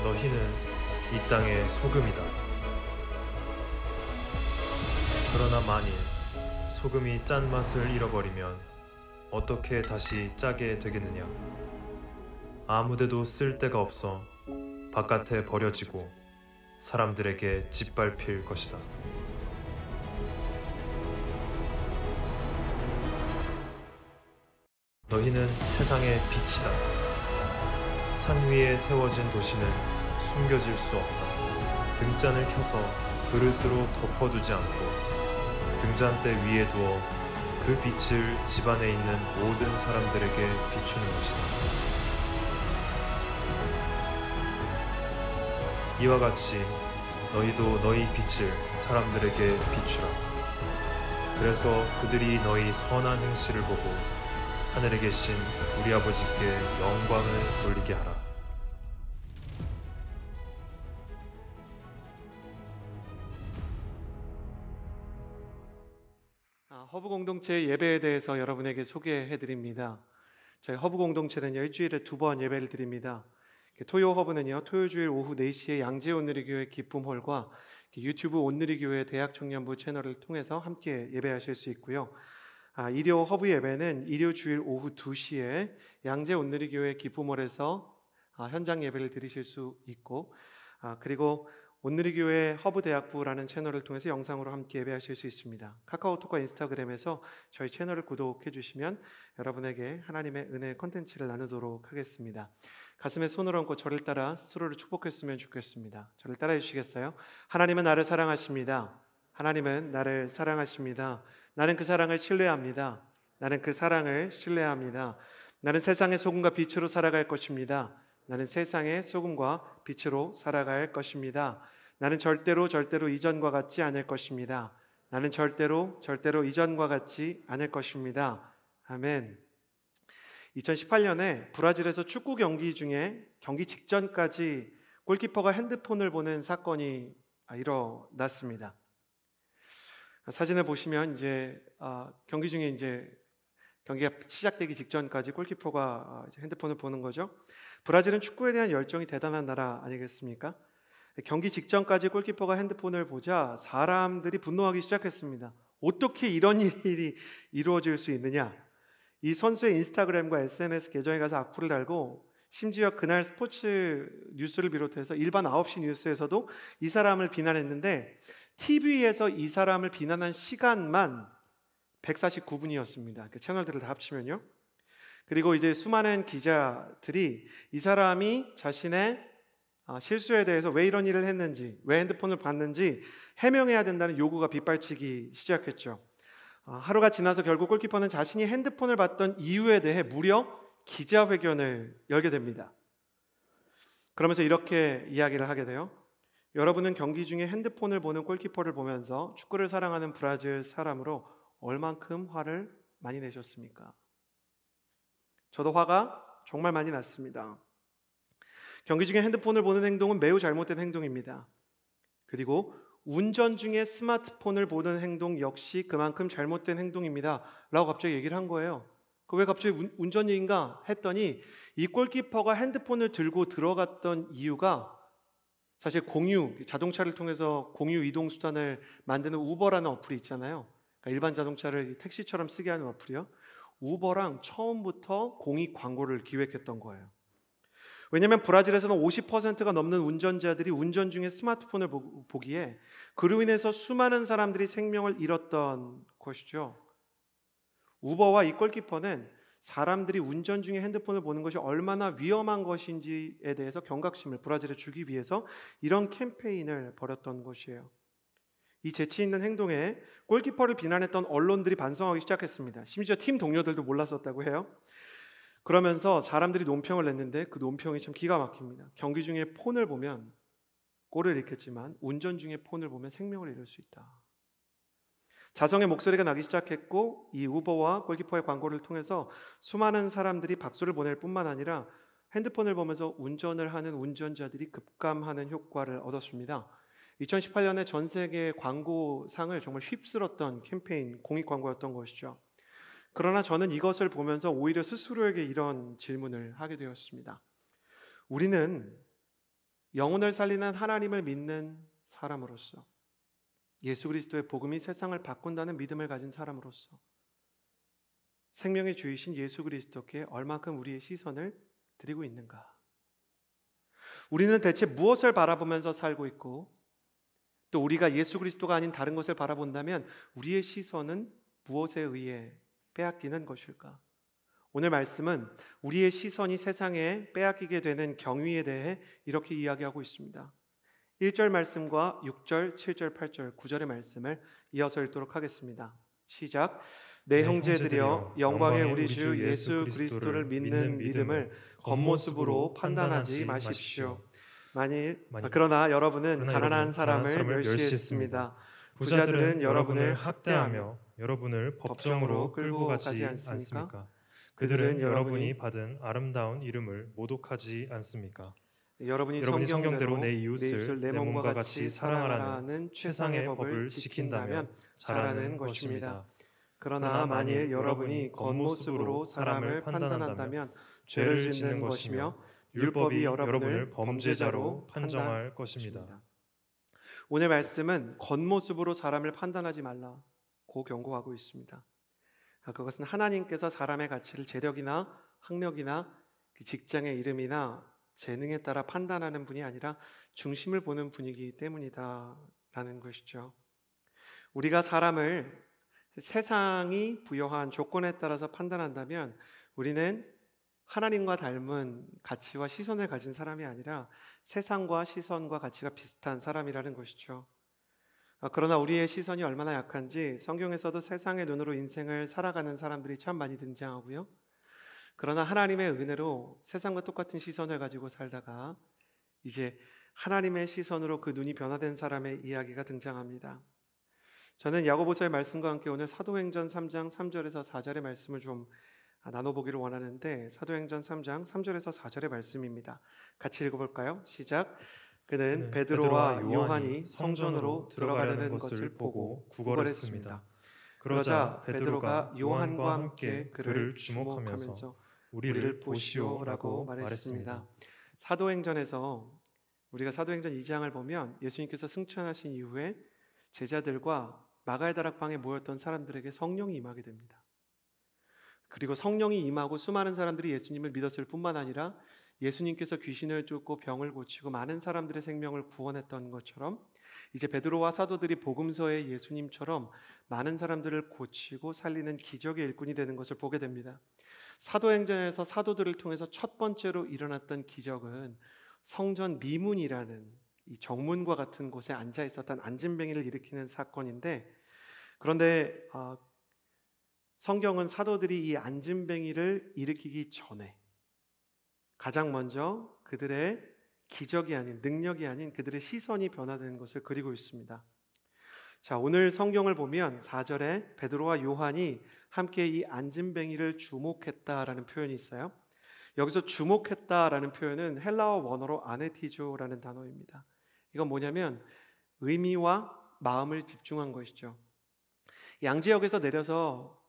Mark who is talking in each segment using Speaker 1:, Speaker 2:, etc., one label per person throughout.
Speaker 1: 너희는 이 땅의 소금이다. 그러나 만일 소금이 짠맛을 잃어버리면 어떻게 다시 짜게 되겠느냐? 아무데도 쓸 데가 없어 바깥에 버려지고 사람들에게 짓밟힐 것이다. 너희는 세상의 빛이다. 산 위에 세워진 도시는 숨겨질 수 없다. 등잔을 켜서 그릇으로 덮어두지 않고 등잔대 위에 두어 그 빛을 집안에 있는 모든 사람들에게 비추는 것이다. 이와 같이 너희도 너희 빛을 사람들에게 비추라. 그래서 그들이 너희 선한 행실을 보고 하늘에 계신 우리 아버지께 영광을 돌리게 하라.
Speaker 2: 허브 공동체 예배에 대해서 여러분에게 소개해 드립니다. 저희 허브 공동체는 일주일에 2번 예배를 드립니다. 토요 허브는요, 토요주일 오후 4시에 양재 온누리교회 기쁨홀과 유튜브 온누리교회 대학청년부 채널을 통해서 함께 예배하실 수 있고요. 일요 허브 예배는 일요 주일 오후 2시에 양재 온누리교회 기쁨홀에서 현장 예배를 드리실 수 있고, 그리고 온누리교회 허브대학부라는 채널을 통해서 영상으로 함께 예배하실 수 있습니다. 카카오톡과 인스타그램에서 저희 채널을 구독해 주시면 여러분에게 하나님의 은혜의 컨텐츠를 나누도록 하겠습니다. 가슴에 손을 얹고 저를 따라 스스로를 축복했으면 좋겠습니다. 저를 따라해 주시겠어요? 하나님은 나를 사랑하십니다. 하나님은 나를 사랑하십니다. 나는 그 사랑을 신뢰합니다. 나는 그 사랑을 신뢰합니다. 나는 세상의 소금과 빛으로 살아갈 것입니다. 나는 세상의 소금과 빛으로 살아갈 것입니다. 나는 절대로 이전과 같지 않을 것입니다. 나는 절대로 이전과 같지 않을 것입니다. 아멘. 2018년에 브라질에서 축구 경기 중에 경기 직전까지 골키퍼가 핸드폰을 보는 사건이 일어났습니다. 사진을 보시면 경기 중에 경기가 시작되기 직전까지 골키퍼가 핸드폰을 보는 거죠. 브라질은 축구에 대한 열정이 대단한 나라 아니겠습니까? 경기 직전까지 골키퍼가 핸드폰을 보자 사람들이 분노하기 시작했습니다. 어떻게 이런 일이 이루어질 수 있느냐? 이 선수의 인스타그램과 SNS 계정에 가서 악플을 달고, 심지어 그날 스포츠 뉴스를 비롯해서 일반 9시 뉴스에서도 이 사람을 비난했는데, TV에서 이 사람을 비난한 시간만 149분이었습니다. 채널들을 다 합치면요. 그리고 수많은 기자들이 이 사람이 자신의 실수에 대해서 왜 이런 일을 했는지, 왜 핸드폰을 봤는지 해명해야 된다는 요구가 빗발치기 시작했죠. 하루가 지나서 결국 골키퍼는 자신이 핸드폰을 봤던 이유에 대해 무려 기자회견을 열게 됩니다. 그러면서 이렇게 이야기를 하게 돼요. 여러분은 경기 중에 핸드폰을 보는 골키퍼를 보면서 축구를 사랑하는 브라질 사람으로 얼만큼 화를 많이 내셨습니까? 저도 화가 정말 많이 났습니다. 경기 중에 핸드폰을 보는 행동은 매우 잘못된 행동입니다. 그리고 운전 중에 스마트폰을 보는 행동 역시 그만큼 잘못된 행동입니다 라고 갑자기 얘기를 한 거예요. 왜 갑자기 운전 얘기인가 했더니, 이 골키퍼가 핸드폰을 들고 들어갔던 이유가 사실 자동차를 통해서 공유 이동수단을 만드는 우버라는 어플이 있잖아요. 그러니까 일반 자동차를 택시처럼 쓰게 하는 어플이요. 우버랑 처음부터 공익 광고를 기획했던 거예요. 왜냐하면 브라질에서는 50%가 넘는 운전자들이 운전 중에 스마트폰을 보기에 그로 인해서 수많은 사람들이 생명을 잃었던 것이죠. 우버와 이 골키퍼는 사람들이 운전 중에 핸드폰을 보는 것이 얼마나 위험한 것인지에 대해서 경각심을 브라질에 주기 위해서 이런 캠페인을 벌였던 것이에요. 이 재치 있는 행동에 골키퍼를 비난했던 언론들이 반성하기 시작했습니다. 심지어 팀 동료들도 몰랐었다고 해요. 그러면서 사람들이 논평을 냈는데 그 논평이 참 기가 막힙니다. 경기 중에 폰을 보면 골을 잃겠지만 운전 중에 폰을 보면 생명을 잃을 수 있다. 자성의 목소리가 나기 시작했고, 이 우버와 골키퍼의 광고를 통해서 수많은 사람들이 박수를 보낼 뿐만 아니라 핸드폰을 보면서 운전을 하는 운전자들이 급감하는 효과를 얻었습니다. 2018년에 전 세계 광고상을 정말 휩쓸었던 캠페인, 공익 광고였던 것이죠. 그러나 저는 이것을 보면서 오히려 스스로에게 이런 질문을 하게 되었습니다. 우리는 영혼을 살리는 하나님을 믿는 사람으로서, 예수 그리스도의 복음이 세상을 바꾼다는 믿음을 가진 사람으로서 생명의 주이신 예수 그리스도께 얼만큼 우리의 시선을 드리고 있는가? 우리는 대체 무엇을 바라보면서 살고 있고, 또 우리가 예수 그리스도가 아닌 다른 것을 바라본다면 우리의 시선은 무엇에 의해 빼앗기는 것일까? 오늘 말씀은 우리의 시선이 세상에 빼앗기게 되는 경위에 대해 이렇게 이야기하고 있습니다. 1절 말씀과 6절, 7절, 8절, 9절의 말씀을 이어서 읽도록 하겠습니다. 시작. 내 형제들이여, 영광의 우리 주 예수 그리스도를 믿는 믿음을 겉모습으로 판단하지 마십시오. 그러나 여러분은 가난한 사람을 멸시했습니다. 부자들은 여러분을 학대하며
Speaker 1: 여러분을 법정으로 끌고 가지 않습니까? 그들은 여러분이 받은 아름다운 이름을 모독하지 않습니까?
Speaker 2: 여러분이 성경대로 내 이웃을 내 몸과 같이 사랑하라는 최상의 법을 지킨다면 잘하는 것입니다. 그러나 만일 여러분이 겉모습으로 사람을 판단한다면 죄를 짓는 것이며 율법이 여러분을 범죄자로 판정할 것입니다. 오늘 말씀은 겉모습으로 사람을 판단하지 말라고 경고하고 있습니다. 그것은 하나님께서 사람의 가치를 재력이나 학력이나 직장의 이름이나 재능에 따라 판단하는 분이 아니라 중심을 보는 분이기 때문이다라는 것이죠. 우리가 사람을 세상이 부여한 조건에 따라서 판단한다면 우리는 하나님과 닮은 가치와 시선을 가진 사람이 아니라 세상과 시선과 가치가 비슷한 사람이라는 것이죠. 그러나 우리의 시선이 얼마나 약한지 성경에서도 세상의 눈으로 인생을 살아가는 사람들이 참 많이 등장하고요. 그러나 하나님의 은혜로 세상과 똑같은 시선을 가지고 살다가 이제 하나님의 시선으로 그 눈이 변화된 사람의 이야기가 등장합니다. 저는 야고보서의 말씀과 함께 오늘 사도행전 3장 3절에서 4절의 말씀을 좀 나눠보기를 원하는데, 사도행전 3장 3절에서 4절의 말씀입니다. 같이 읽어볼까요? 시작. 그는 베드로와 요한이 성전으로 들어가려는 것을 보고 구걸했습니다. 그러자 베드로가 요한과 함께 그를 주목하면서 우리를 보시오라고 말했습니다. 사도행전에서 우리가 사도행전 2장을 보면 예수님께서 승천하신 이후에 제자들과 마가의 다락방에 모였던 사람들에게 성령이 임하게 됩니다. 그리고 성령이 임하고 수많은 사람들이 예수님을 믿었을 뿐만 아니라 예수님께서 귀신을 쫓고 병을 고치고 많은 사람들의 생명을 구원했던 것처럼 이제 베드로와 사도들이 복음서의 예수님처럼 많은 사람들을 고치고 살리는 기적의 일꾼이 되는 것을 보게 됩니다. 사도행전에서 사도들을 통해서 첫 번째로 일어났던 기적은 성전 미문이라는 이 정문과 같은 곳에 앉아 있었던 안진뱅이를 일으키는 사건인데, 그런데 성경은 사도들이 이 안진뱅이를 일으키기 전에 가장 먼저 그들의 기적이 아닌, 능력이 아닌 그들의 시선이 변화되는 것을 그리고 있습니다. 자, 오늘 성경을 보면 4절에 베드로와 요한이 함께 이 안진뱅이를 주목했다라는 표현이 있어요. 여기서 주목했다라는 표현은 헬라어 원어로 아네티조라는 단어입니다. 이건 뭐냐면 의미와 마음을 집중한 것이죠. 양지역에서 내려서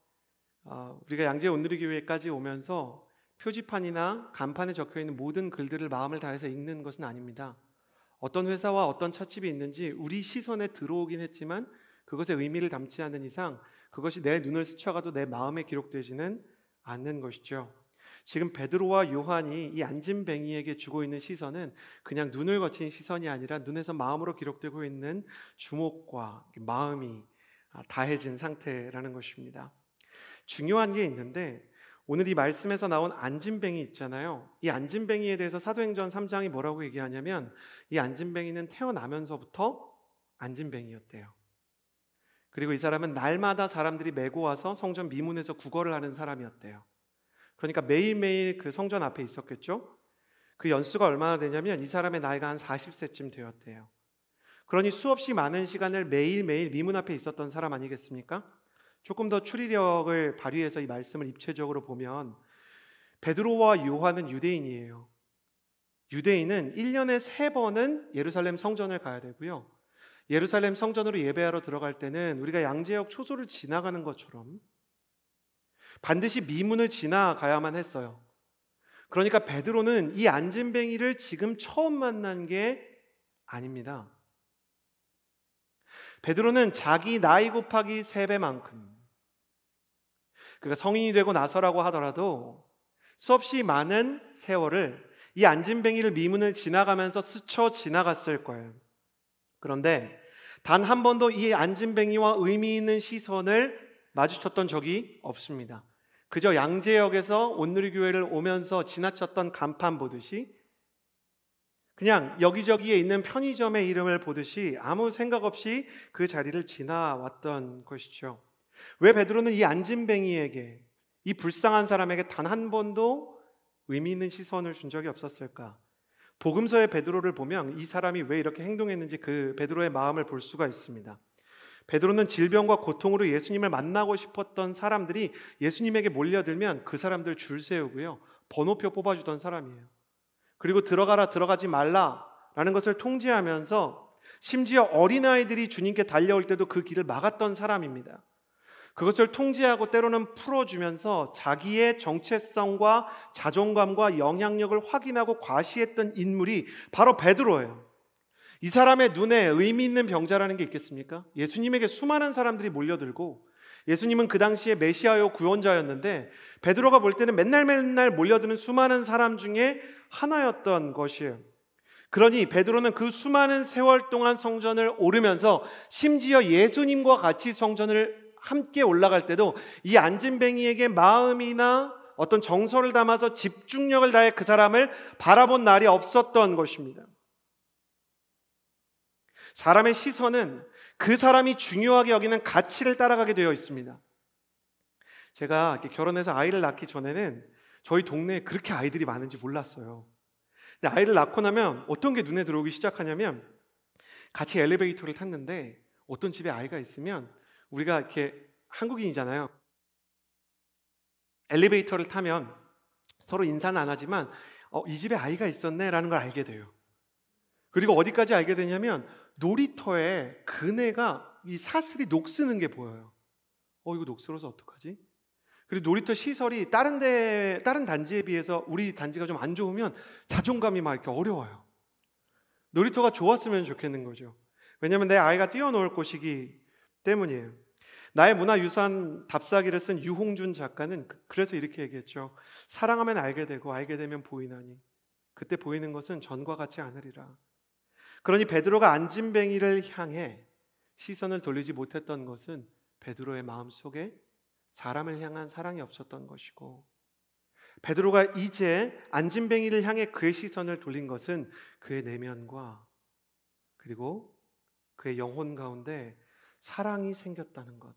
Speaker 2: 우리가 양재 온누리교회까지 오면서 표지판이나 간판에 적혀있는 모든 글들을 마음을 다해서 읽는 것은 아닙니다. 어떤 회사와 어떤 찻집이 있는지 우리 시선에 들어오긴 했지만 그것의 의미를 담지 않는 이상 그것이 내 눈을 스쳐가도 내 마음에 기록되지는 않는 것이죠. 지금 베드로와 요한이 이 안진뱅이에게 주고 있는 시선은 그냥 눈을 거친 시선이 아니라 눈에서 마음으로 기록되고 있는 주목과 마음이 다해진 상태라는 것입니다. 중요한 게 있는데, 오늘 이 말씀에서 나온 안진뱅이 있잖아요. 이 안진뱅이에 대해서 사도행전 3장이 뭐라고 얘기하냐면 이 안진뱅이는 태어나면서부터 안진뱅이였대요. 그리고 이 사람은 날마다 사람들이 메고 와서 성전 미문에서 구걸을 하는 사람이었대요. 그러니까 매일매일 그 성전 앞에 있었겠죠. 그 연수가 얼마나 되냐면 이 사람의 나이가 한 40세쯤 되었대요. 그러니 수없이 많은 시간을 매일매일 미문 앞에 있었던 사람 아니겠습니까? 조금 더 추리력을 발휘해서 이 말씀을 입체적으로 보면 베드로와 요한은 유대인이에요. 유대인은 1년에 3번은 예루살렘 성전을 가야 되고요. 예루살렘 성전으로 예배하러 들어갈 때는 우리가 양재역 초소를 지나가는 것처럼 반드시 미문을 지나가야만 했어요. 그러니까 베드로는 이 안진뱅이를 지금 처음 만난 게 아닙니다. 베드로는 자기 나이 곱하기 3배만큼, 그러니까 성인이 되고 나서라고 하더라도 수없이 많은 세월을 이 안진뱅이를 미문을 지나가면서 스쳐 지나갔을 거예요. 그런데 단 한 번도 이 안진뱅이와 의미 있는 시선을 마주쳤던 적이 없습니다. 그저 양재역에서 온누리교회를 오면서 지나쳤던 간판 보듯이, 그냥 여기저기에 있는 편의점의 이름을 보듯이 아무 생각 없이 그 자리를 지나왔던 것이죠. 왜 베드로는 이 안진뱅이에게, 이 불쌍한 사람에게 단 한 번도 의미 있는 시선을 준 적이 없었을까? 복음서의 베드로를 보면 이 사람이 왜 이렇게 행동했는지 그 베드로의 마음을 볼 수가 있습니다. 베드로는 질병과 고통으로 예수님을 만나고 싶었던 사람들이 예수님에게 몰려들면 그 사람들 줄 세우고요, 번호표 뽑아주던 사람이에요. 그리고 들어가라 들어가지 말라라는 것을 통제하면서 심지어 어린아이들이 주님께 달려올 때도 그 길을 막았던 사람입니다. 그것을 통제하고 때로는 풀어주면서 자기의 정체성과 자존감과 영향력을 확인하고 과시했던 인물이 바로 베드로예요. 이 사람의 눈에 의미 있는 병자라는 게 있겠습니까? 예수님에게 수많은 사람들이 몰려들고 예수님은 그 당시에 메시아요 구원자였는데 베드로가 볼 때는 맨날 몰려드는 수많은 사람 중에 하나였던 것이에요. 그러니 베드로는 그 수많은 세월 동안 성전을 오르면서 심지어 예수님과 같이 성전을 함께 올라갈 때도 이 안진뱅이에게 마음이나 어떤 정서를 담아서 집중력을 다해 그 사람을 바라본 날이 없었던 것입니다. 사람의 시선은 그 사람이 중요하게 여기는 가치를 따라가게 되어 있습니다. 제가 결혼해서 아이를 낳기 전에는 저희 동네에 그렇게 아이들이 많은지 몰랐어요. 근데 아이를 낳고 나면 어떤 게 눈에 들어오기 시작하냐면, 같이 엘리베이터를 탔는데 어떤 집에 아이가 있으면 우리가 이렇게 한국인이잖아요. 엘리베이터를 타면 서로 인사는 안 하지만 이 집에 아이가 있었네 라는 걸 알게 돼요. 그리고 어디까지 알게 되냐면 놀이터에 그네가 이 사슬이 녹쓰는 게 보여요. 이거 녹슬어서 어떡하지? 그리고 놀이터 시설이 다른 단지에 비해서 우리 단지가 좀 안 좋으면 자존감이 막 이렇게 어려워요. 놀이터가 좋았으면 좋겠는 거죠. 왜냐하면 내 아이가 뛰어놀 곳이기 때문이에요. 나의 문화유산 답사기를 쓴 유홍준 작가는 그래서 이렇게 얘기했죠. 사랑하면 알게 되고 알게 되면 보이나니 그때 보이는 것은 전과 같지 않으리라. 그러니 베드로가 안진뱅이를 향해 시선을 돌리지 못했던 것은 베드로의 마음속에 사람을 향한 사랑이 없었던 것이고, 베드로가 이제 안진뱅이를 향해 그의 시선을 돌린 것은 그의 내면과 그리고 그의 영혼 가운데 사랑이 생겼다는 것,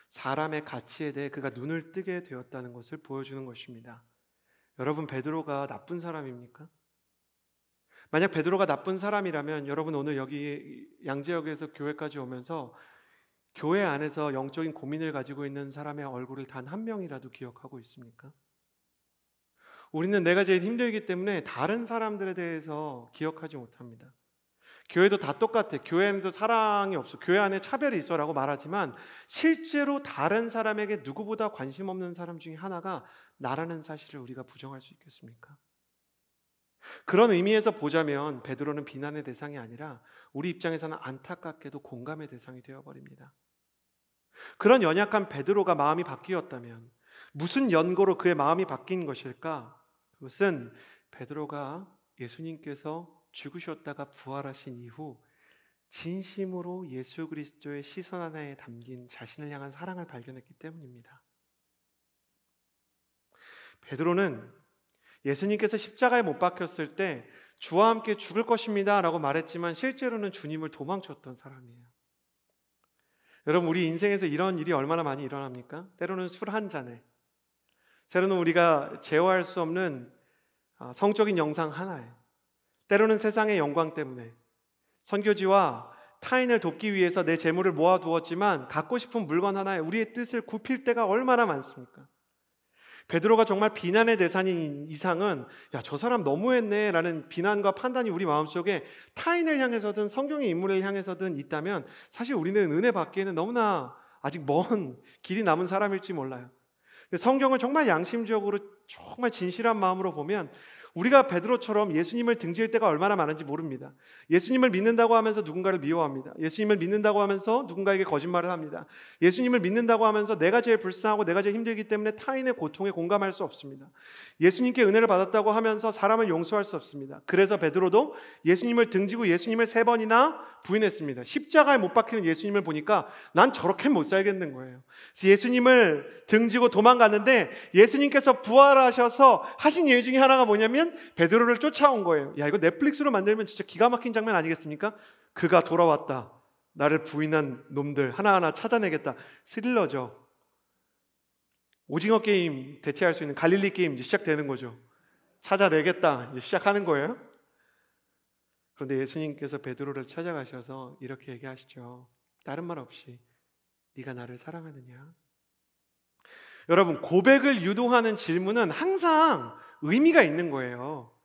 Speaker 2: 사람의 가치에 대해 그가 눈을 뜨게 되었다는 것을 보여주는 것입니다. 여러분, 베드로가 나쁜 사람입니까? 만약 베드로가 나쁜 사람이라면 여러분 오늘 여기 양재역에서 교회까지 오면서 교회 안에서 영적인 고민을 가지고 있는 사람의 얼굴을 단 한 명이라도 기억하고 있습니까? 우리는 내가 제일 힘들기 때문에 다른 사람들에 대해서 기억하지 못합니다. 교회도 다 똑같아. 교회에도 사랑이 없어. 교회 안에 차별이 있어라고 말하지만 실제로 다른 사람에게 누구보다 관심 없는 사람 중에 하나가 나라는 사실을 우리가 부정할 수 있겠습니까? 그런 의미에서 보자면 베드로는 비난의 대상이 아니라 우리 입장에서는 안타깝게도 공감의 대상이 되어버립니다. 그런 연약한 베드로가 마음이 바뀌었다면 무슨 연고로 그의 마음이 바뀐 것일까? 그것은 베드로가 예수님께서 죽으셨다가 부활하신 이후 진심으로 예수 그리스도의 시선 하나에 담긴 자신을 향한 사랑을 발견했기 때문입니다. 베드로는 예수님께서 십자가에 못 박혔을 때 주와 함께 죽을 것입니다 라고 말했지만 실제로는 주님을 도망쳤던 사람이에요. 여러분, 우리 인생에서 이런 일이 얼마나 많이 일어납니까? 때로는 술 한 잔에, 때로는 우리가 제어할 수 없는 성적인 영상 하나에, 때로는 세상의 영광 때문에 선교지와 타인을 돕기 위해서 내 재물을 모아두었지만 갖고 싶은 물건 하나에 우리의 뜻을 굽힐 때가 얼마나 많습니까? 베드로가 정말 비난의 대상인 이상은 저 사람 너무했네 라는 비난과 판단이 우리 마음속에 타인을 향해서든 성경의 인물을 향해서든 있다면 사실 우리는 은혜 받기에는 너무나 아직 먼 길이 남은 사람일지 몰라요. 근데 성경을 정말 양심적으로 정말 진실한 마음으로 보면 우리가 베드로처럼 예수님을 등질 때가 얼마나 많은지 모릅니다. 예수님을 믿는다고 하면서 누군가를 미워합니다. 예수님을 믿는다고 하면서 누군가에게 거짓말을 합니다. 예수님을 믿는다고 하면서 내가 제일 불쌍하고 내가 제일 힘들기 때문에 타인의 고통에 공감할 수 없습니다. 예수님께 은혜를 받았다고 하면서 사람을 용서할 수 없습니다. 그래서 베드로도 예수님을 등지고 예수님을 3번이나 부인했습니다. 십자가에 못 박히는 예수님을 보니까 난 저렇게 못 살겠는 거예요. 그래서 예수님을 등지고 도망갔는데 예수님께서 부활하셔서 하신 일 중에 하나가 뭐냐면 베드로를 쫓아온 거예요. 야, 이거 넷플릭스로 만들면 진짜 기가 막힌 장면 아니겠습니까? 그가 돌아왔다. 나를 부인한 놈들 하나하나 찾아내겠다. 스릴러죠. 오징어 게임 대체할 수 있는 갈릴리 게임 이제 시작되는 거죠. 찾아내겠다. 이제 시작하는 거예요. 그런데 예수님께서 베드로를 찾아가셔서 이렇게 얘기하시죠. 다른 말 없이 네가 나를 사랑하느냐? 여러분, 고백을 유도하는 질문은 항상 의미가 있는 거예요.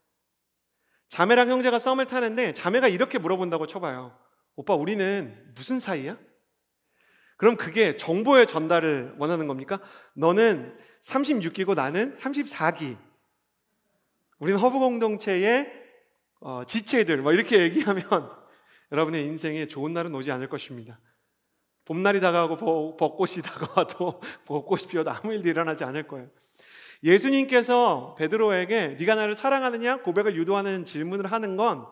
Speaker 2: 자매랑 형제가 썸을 타는데 자매가 이렇게 물어본다고 쳐봐요. 오빠, 우리는 무슨 사이야? 그럼 그게 정보의 전달을 원하는 겁니까? 너는 36기고 나는 34기. 우리는 허브 공동체의 지체들 이렇게 얘기하면 여러분의 인생에 좋은 날은 오지 않을 것입니다. 봄날이 다가오고 벚꽃이 다가와도 벚꽃이 피어도 아무 일도 일어나지 않을 거예요. 예수님께서 베드로에게 네가 나를 사랑하느냐 고백을 유도하는 질문을 하는 건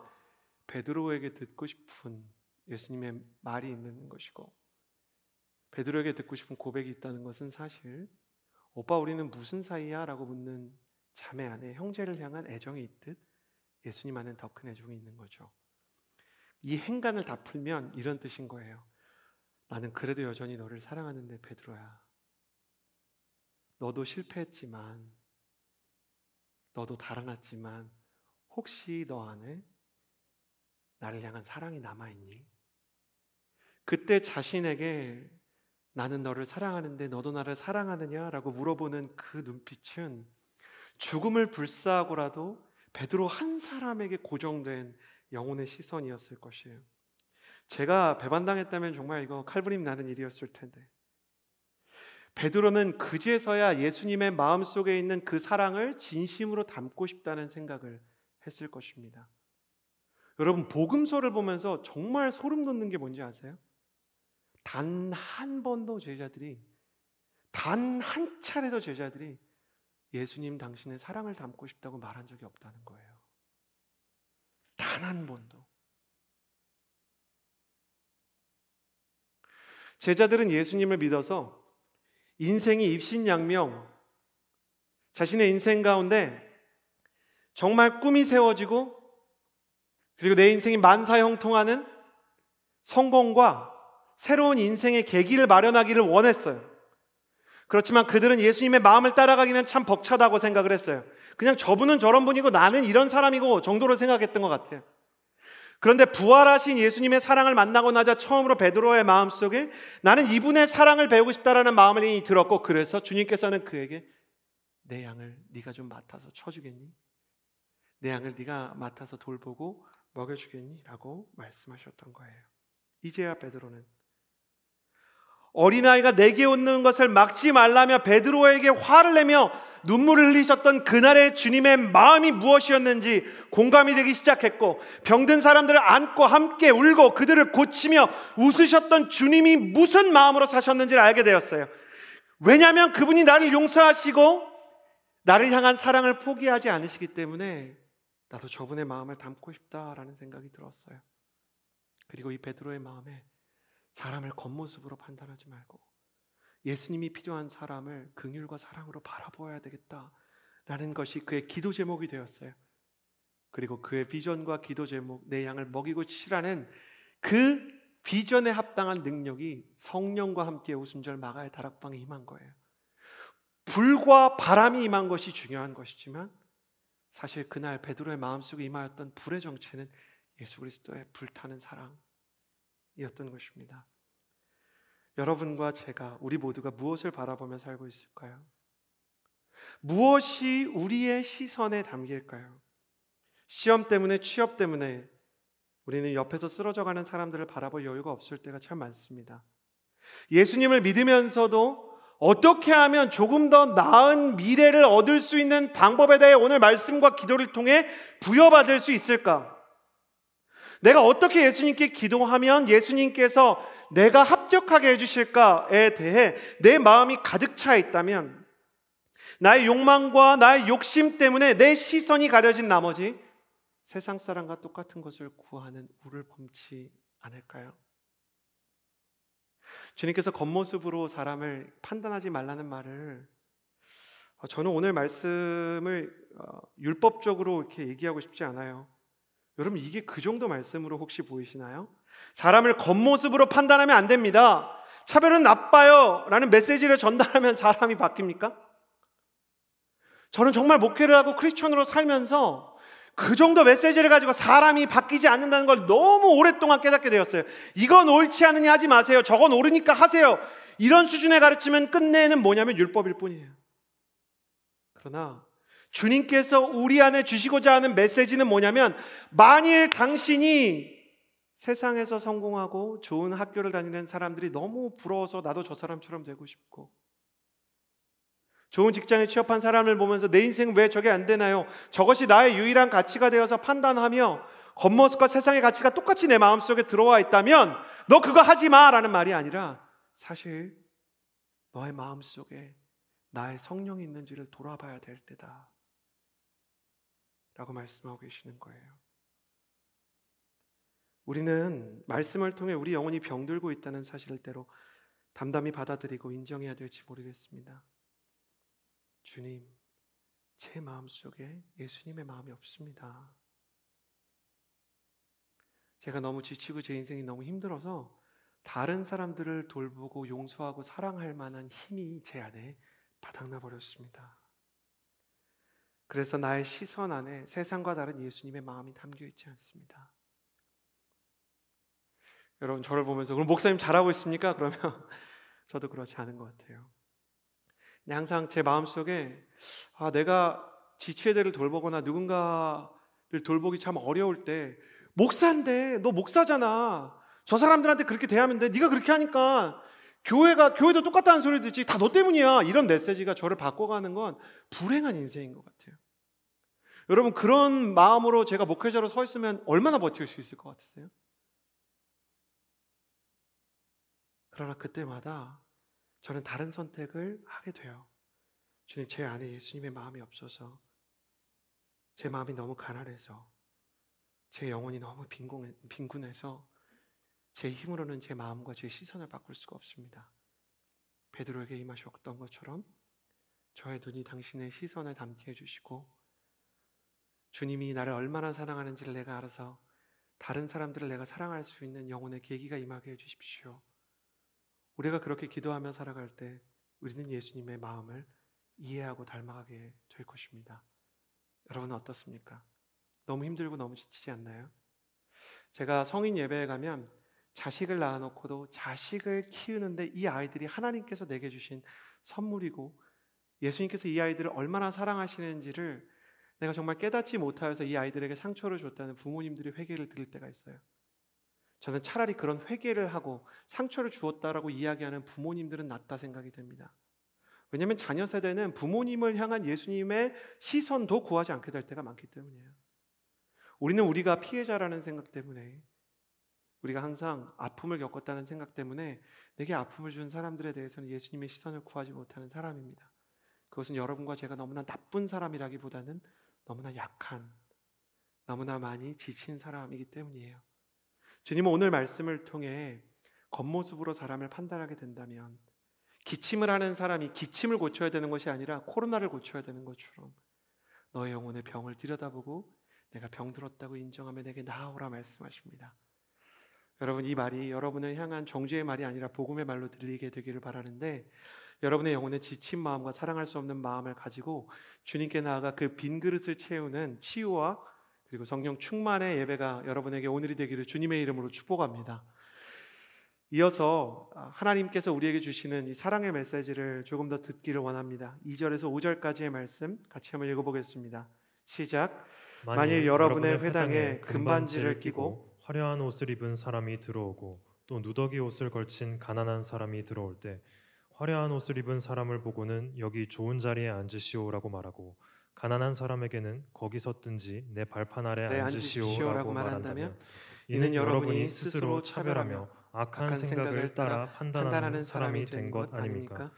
Speaker 2: 베드로에게 듣고 싶은 예수님의 말이 있는 것이고, 베드로에게 듣고 싶은 고백이 있다는 것은 사실 오빠 우리는 무슨 사이야? 라고 묻는 자매 안에 형제를 향한 애정이 있듯 예수님 안엔 더 큰 애정이 있는 거죠. 이 행간을 다 풀면 이런 뜻인 거예요. 나는 그래도 여전히 너를 사랑하는데 베드로야, 너도 실패했지만 너도 달아났지만 혹시 너 안에 나를 향한 사랑이 남아있니? 그때 자신에게 나는 너를 사랑하는데 너도 나를 사랑하느냐라고 물어보는 그 눈빛은 죽음을 불사하고라도 베드로 한 사람에게 고정된 영혼의 시선이었을 것이에요. 제가 배반당했다면 정말 이거 칼부림 나는 일이었을 텐데, 베드로는 그제서야 예수님의 마음속에 있는 그 사랑을 진심으로 담고 싶다는 생각을 했을 것입니다. 여러분, 복음서를 보면서 정말 소름 돋는 게 뭔지 아세요? 단 한 번도 제자들이, 단 한 차례도 제자들이 예수님 당신의 사랑을 담고 싶다고 말한 적이 없다는 거예요. 단 한 번도. 제자들은 예수님을 믿어서 인생이 입신양명, 자신의 인생 가운데 정말 꿈이 세워지고 그리고 내 인생이 만사형통하는 성공과 새로운 인생의 계기를 마련하기를 원했어요. 그렇지만 그들은 예수님의 마음을 따라가기는 참 벅차다고 생각을 했어요. 그냥 저분은 저런 분이고 나는 이런 사람이고 정도로 생각했던 것 같아요. 그런데 부활하신 예수님의 사랑을 만나고 나자 처음으로 베드로의 마음속에 나는 이분의 사랑을 배우고 싶다라는 마음이 들었고, 그래서 주님께서는 그에게 내 양을 네가 좀 맡아서 쳐주겠니? 내 양을 네가 맡아서 돌보고 먹여주겠니? 라고 말씀하셨던 거예요. 이제야 베드로는 어린아이가 내게 오는 것을 막지 말라며 베드로에게 화를 내며 눈물을 흘리셨던 그날의 주님의 마음이 무엇이었는지 공감이 되기 시작했고, 병든 사람들을 안고 함께 울고 그들을 고치며 웃으셨던 주님이 무슨 마음으로 사셨는지를 알게 되었어요. 왜냐하면 그분이 나를 용서하시고 나를 향한 사랑을 포기하지 않으시기 때문에 나도 저분의 마음을 담고 싶다라는 생각이 들었어요. 그리고 이 베드로의 마음에 사람을 겉모습으로 판단하지 말고 예수님이 필요한 사람을 긍휼과 사랑으로 바라보아야 되겠다라는 것이 그의 기도 제목이 되었어요. 그리고 그의 비전과 기도 제목, 내 양을 먹이고 치라는 그 비전에 합당한 능력이 성령과 함께 오순절 마가의 다락방에 임한 거예요. 불과 바람이 임한 것이 중요한 것이지만 사실 그날 베드로의 마음속에 임하였던 불의 정체는 예수 그리스도의 불타는 사랑이었던 것입니다. 여러분과 제가, 우리 모두가 무엇을 바라보며 살고 있을까요? 무엇이 우리의 시선에 담길까요? 시험 때문에, 취업 때문에 우리는 옆에서 쓰러져가는 사람들을 바라볼 여유가 없을 때가 참 많습니다. 예수님을 믿으면서도 어떻게 하면 조금 더 나은 미래를 얻을 수 있는 방법에 대해 오늘 말씀과 기도를 통해 부여받을 수 있을까? 내가 어떻게 예수님께 기도하면 예수님께서 내가 합격하게 해주실까에 대해 내 마음이 가득 차 있다면, 나의 욕망과 나의 욕심 때문에 내 시선이 가려진 나머지 세상 사람과 똑같은 것을 구하는 우를 범치 않을까요? 주님께서 겉모습으로 사람을 판단하지 말라는 말을, 저는 오늘 말씀을 율법적으로 이렇게 얘기하고 싶지 않아요. 여러분, 이게 그 정도 말씀으로 혹시 보이시나요? 사람을 겉모습으로 판단하면 안 됩니다. 차별은 나빠요 라는 메시지를 전달하면 사람이 바뀝니까? 저는 정말 목회를 하고 크리스천으로 살면서 그 정도 메시지를 가지고 사람이 바뀌지 않는다는 걸 너무 오랫동안 깨닫게 되었어요. 이건 옳지 않으니 하지 마세요. 저건 옳으니까 하세요. 이런 수준의 가르치면 끝내는 뭐냐면 율법일 뿐이에요. 그러나 주님께서 우리 안에 주시고자 하는 메시지는 뭐냐면, 만일 당신이 세상에서 성공하고 좋은 학교를 다니는 사람들이 너무 부러워서 나도 저 사람처럼 되고 싶고, 좋은 직장에 취업한 사람을 보면서 내 인생은 왜 저게 안 되나요? 저것이 나의 유일한 가치가 되어서 판단하며 겉모습과 세상의 가치가 똑같이 내 마음속에 들어와 있다면 너 그거 하지 마라는 말이 아니라, 사실 너의 마음속에 나의 성령이 있는지를 돌아봐야 될 때다 라고 말씀하고 계시는 거예요. 우리는 말씀을 통해 우리 영혼이 병들고 있다는 사실을 때로 담담히 받아들이고 인정해야 될지 모르겠습니다. 주님, 제 마음속에 예수님의 마음이 없습니다. 제가 너무 지치고 제 인생이 너무 힘들어서 다른 사람들을 돌보고 용서하고 사랑할 만한 힘이 제 안에 바닥나 버렸습니다. 그래서 나의 시선 안에 세상과 다른 예수님의 마음이 담겨 있지 않습니다. 여러분, 저를 보면서 그럼 목사님 잘하고 있습니까? 그러면 저도 그렇지 않은 것 같아요. 항상 제 마음속에 내가 지체들을 돌보거나 누군가를 돌보기 참 어려울 때, 목사인데 너 목사잖아, 저 사람들한테 그렇게 대하면 돼, 네가 그렇게 하니까 교회도 똑같다는 소리 듣지, 다 너 때문이야, 이런 메시지가 저를 바꿔가는 건 불행한 인생인 것 같아요. 여러분, 그런 마음으로 제가 목회자로 서 있으면 얼마나 버틸 수 있을 것 같으세요? 그러나 그때마다 저는 다른 선택을 하게 돼요. 주님, 제 안에 예수님의 마음이 없어서, 제 마음이 너무 가난해서, 제 영혼이 너무 빈곤해서 제 힘으로는 제 마음과 제 시선을 바꿀 수가 없습니다. 베드로에게 임하셨던 것처럼 저의 눈이 당신의 시선을 담게 해주시고, 주님이 나를 얼마나 사랑하는지를 내가 알아서 다른 사람들을 내가 사랑할 수 있는 영혼의 계기가 임하게 해주십시오. 우리가 그렇게 기도하며 살아갈 때 우리는 예수님의 마음을 이해하고 닮아가게 될 것입니다. 여러분은 어떻습니까? 너무 힘들고 너무 지치지 않나요? 제가 성인 예배에 가면 자식을 낳아놓고도 자식을 키우는데 이 아이들이 하나님께서 내게 주신 선물이고, 예수님께서 이 아이들을 얼마나 사랑하시는지를 내가 정말 깨닫지 못하여서 이 아이들에게 상처를 줬다는 부모님들의 회개를 들을 때가 있어요. 저는 차라리 그런 회개를 하고 상처를 주었다라고 이야기하는 부모님들은 낫다 생각이 됩니다. 왜냐하면 자녀 세대는 부모님을 향한 예수님의 시선도 구하지 않게 될 때가 많기 때문이에요. 우리는 우리가 피해자라는 생각 때문에, 우리가 항상 아픔을 겪었다는 생각 때문에 내게 아픔을 준 사람들에 대해서는 예수님의 시선을 구하지 못하는 사람입니다. 그것은 여러분과 제가 너무나 나쁜 사람이라기보다는 너무나 약한, 너무나 많이 지친 사람이기 때문이에요. 주님은 오늘 말씀을 통해 겉모습으로 사람을 판단하게 된다면, 기침을 하는 사람이 기침을 고쳐야 되는 것이 아니라 코로나를 고쳐야 되는 것처럼 너의 영혼의 병을 들여다보고 내가 병들었다고 인정하며 내게 나아오라 말씀하십니다. 여러분, 이 말이 여러분을 향한 정죄의 말이 아니라 복음의 말로 들리게 되기를 바라는데, 여러분의 영혼의 지친 마음과 사랑할 수 없는 마음을 가지고 주님께 나아가 그 빈 그릇을 채우는 치유와 그리고 성령 충만의 예배가 여러분에게 오늘이 되기를 주님의 이름으로 축복합니다. 이어서 하나님께서 우리에게 주시는 이 사랑의 메시지를 조금 더 듣기를 원합니다. 2절에서 5절까지의 말씀 같이 한번 읽어보겠습니다. 시작. 만일 여러분의 회당에 금반지를 끼고
Speaker 1: 화려한 옷을 입은 사람이 들어오고 또 누더기 옷을 걸친 가난한 사람이 들어올 때 화려한 옷을 입은 사람을 보고는 여기 좋은 자리에 앉으시오라고 말하고 가난한 사람에게는 거기 섰든지 내 발판 아래
Speaker 2: 네,
Speaker 1: 앉으시오라고
Speaker 2: 앉으시오라고
Speaker 1: 말한다면
Speaker 2: 말한다면
Speaker 1: 이는 여러분이 스스로 차별하며 악한 생각을 따라 판단하는 사람이 된 것 아닙니까?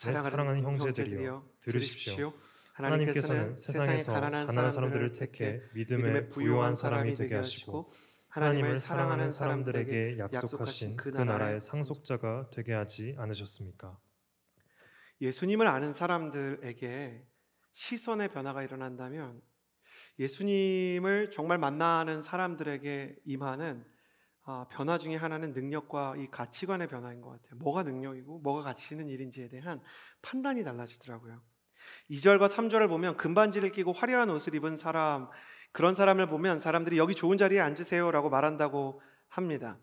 Speaker 1: 내 사랑하는 형제들이여 들으십시오. 하나님께서는 세상에서 가난한 사람들을 택해 믿음에 부요한 사람이 되게 하시고 하나님을 사랑하는 사람들에게 약속하신 그 나라의 상속자가 되게 하지 않으셨습니까?
Speaker 2: 예수님을 아는 사람들에게 시선의 변화가 일어난다면 예수님을 정말 만나는 사람들에게 임하는 변화 중에 하나는 능력과 이 가치관의 변화인 것 같아요. 뭐가 능력이고 뭐가 가치 있는 일인지에 대한 판단이 달라지더라고요. 2절과 3절을 보면 금반지를 끼고 화려한 옷을 입은 사람, 그런 사람을 보면 사람들이 여기 좋은 자리에 앉으세요라고 말한다고 합니다.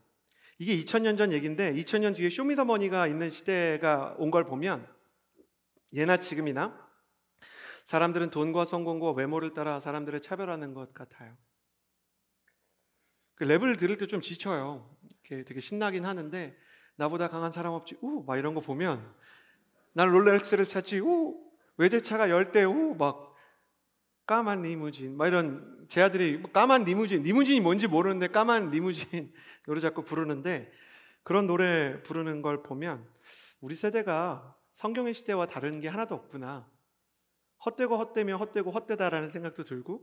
Speaker 2: 이게 2000년 전 얘기인데 2000년 뒤에 쇼미더머니가 있는 시대가 온 걸 보면 예나 지금이나 사람들은 돈과 성공과 외모를 따라 사람들을 차별하는 것 같아요. 그 랩을 들을 때 좀 지쳐요. 이렇게 되게 신나긴 하는데 나보다 강한 사람 없지? 막 이런 거 보면 난 롤렉스를 찾지? 외제차가 10대? 막 까만 리무진 막 이런 제 아들이 까만 리무진이 뭔지 모르는데 까만 리무진 노래 자꾸 부르는데 그런 노래 부르는 걸 보면 우리 세대가 성경의 시대와 다른 게 하나도 없구나. 헛되고 헛되며 헛되고 헛되다라는 생각도 들고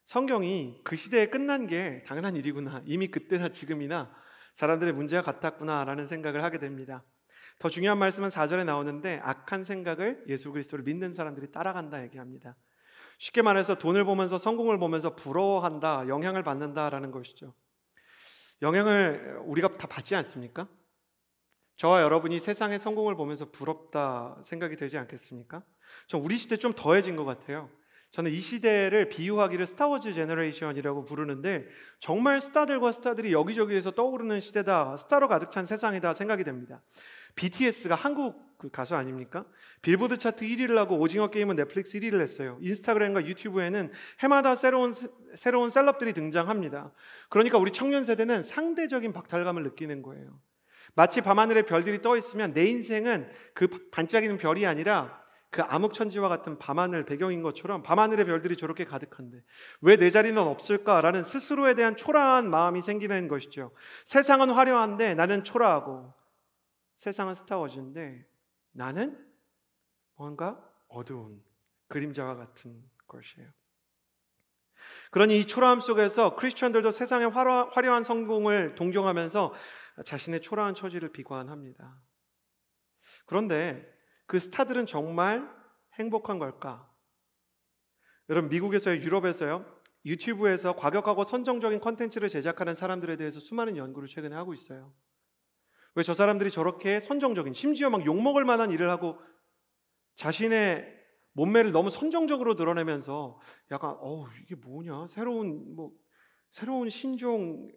Speaker 2: 성경이 그 시대에 끝난 게 당연한 일이구나. 이미 그때나 지금이나 사람들의 문제가 같았구나라는 생각을 하게 됩니다. 더 중요한 말씀은 4절에 나오는데 악한 생각을 예수 그리스도를 믿는 사람들이 따라간다 얘기합니다. 쉽게 말해서 돈을 보면서 성공을 보면서 부러워한다, 영향을 받는다라는 것이죠. 영향을 우리가 다 받지 않습니까? 저와 여러분이 세상의 성공을 보면서 부럽다 생각이 들지 않겠습니까? 전 우리 시대 좀 더해진 것 같아요. 저는 이 시대를 비유하기를 스타워즈 제너레이션이라고 부르는데 정말 스타들과 스타들이 여기저기에서 떠오르는 시대다, 스타로 가득 찬 세상이다 생각이 됩니다. BTS가 한국 그 가수 아닙니까? 빌보드 차트 1위를 하고 오징어 게임은 넷플릭스 1위를 했어요. 인스타그램과 유튜브에는 해마다 새로운 셀럽들이 등장합니다. 그러니까 우리 청년 세대는 상대적인 박탈감을 느끼는 거예요. 마치 밤하늘에 별들이 떠 있으면 내 인생은 그 반짝이는 별이 아니라 그 암흑천지와 같은 밤하늘 배경인 것처럼 밤하늘의 별들이 저렇게 가득한데 왜 내 자리는 없을까라는 스스로에 대한 초라한 마음이 생기는 것이죠. 세상은 화려한데 나는 초라하고 세상은 스타워즈인데 나는 뭔가 어두운 그림자와 같은 것이에요. 그러니 이 초라함 속에서 크리스천들도 세상의 화려한 성공을 동경하면서 자신의 초라한 처지를 비관합니다. 그런데 그 스타들은 정말 행복한 걸까? 여러분 미국에서요, 유럽에서요, 유튜브에서 과격하고 선정적인 콘텐츠를 제작하는 사람들에 대해서 수많은 연구를 최근에 하고 있어요. 왜 저 사람들이 저렇게 선정적인, 심지어 막 욕먹을 만한 일을 하고 자신의 몸매를 너무 선정적으로 드러내면서 약간 이게 뭐냐? 새로운 신종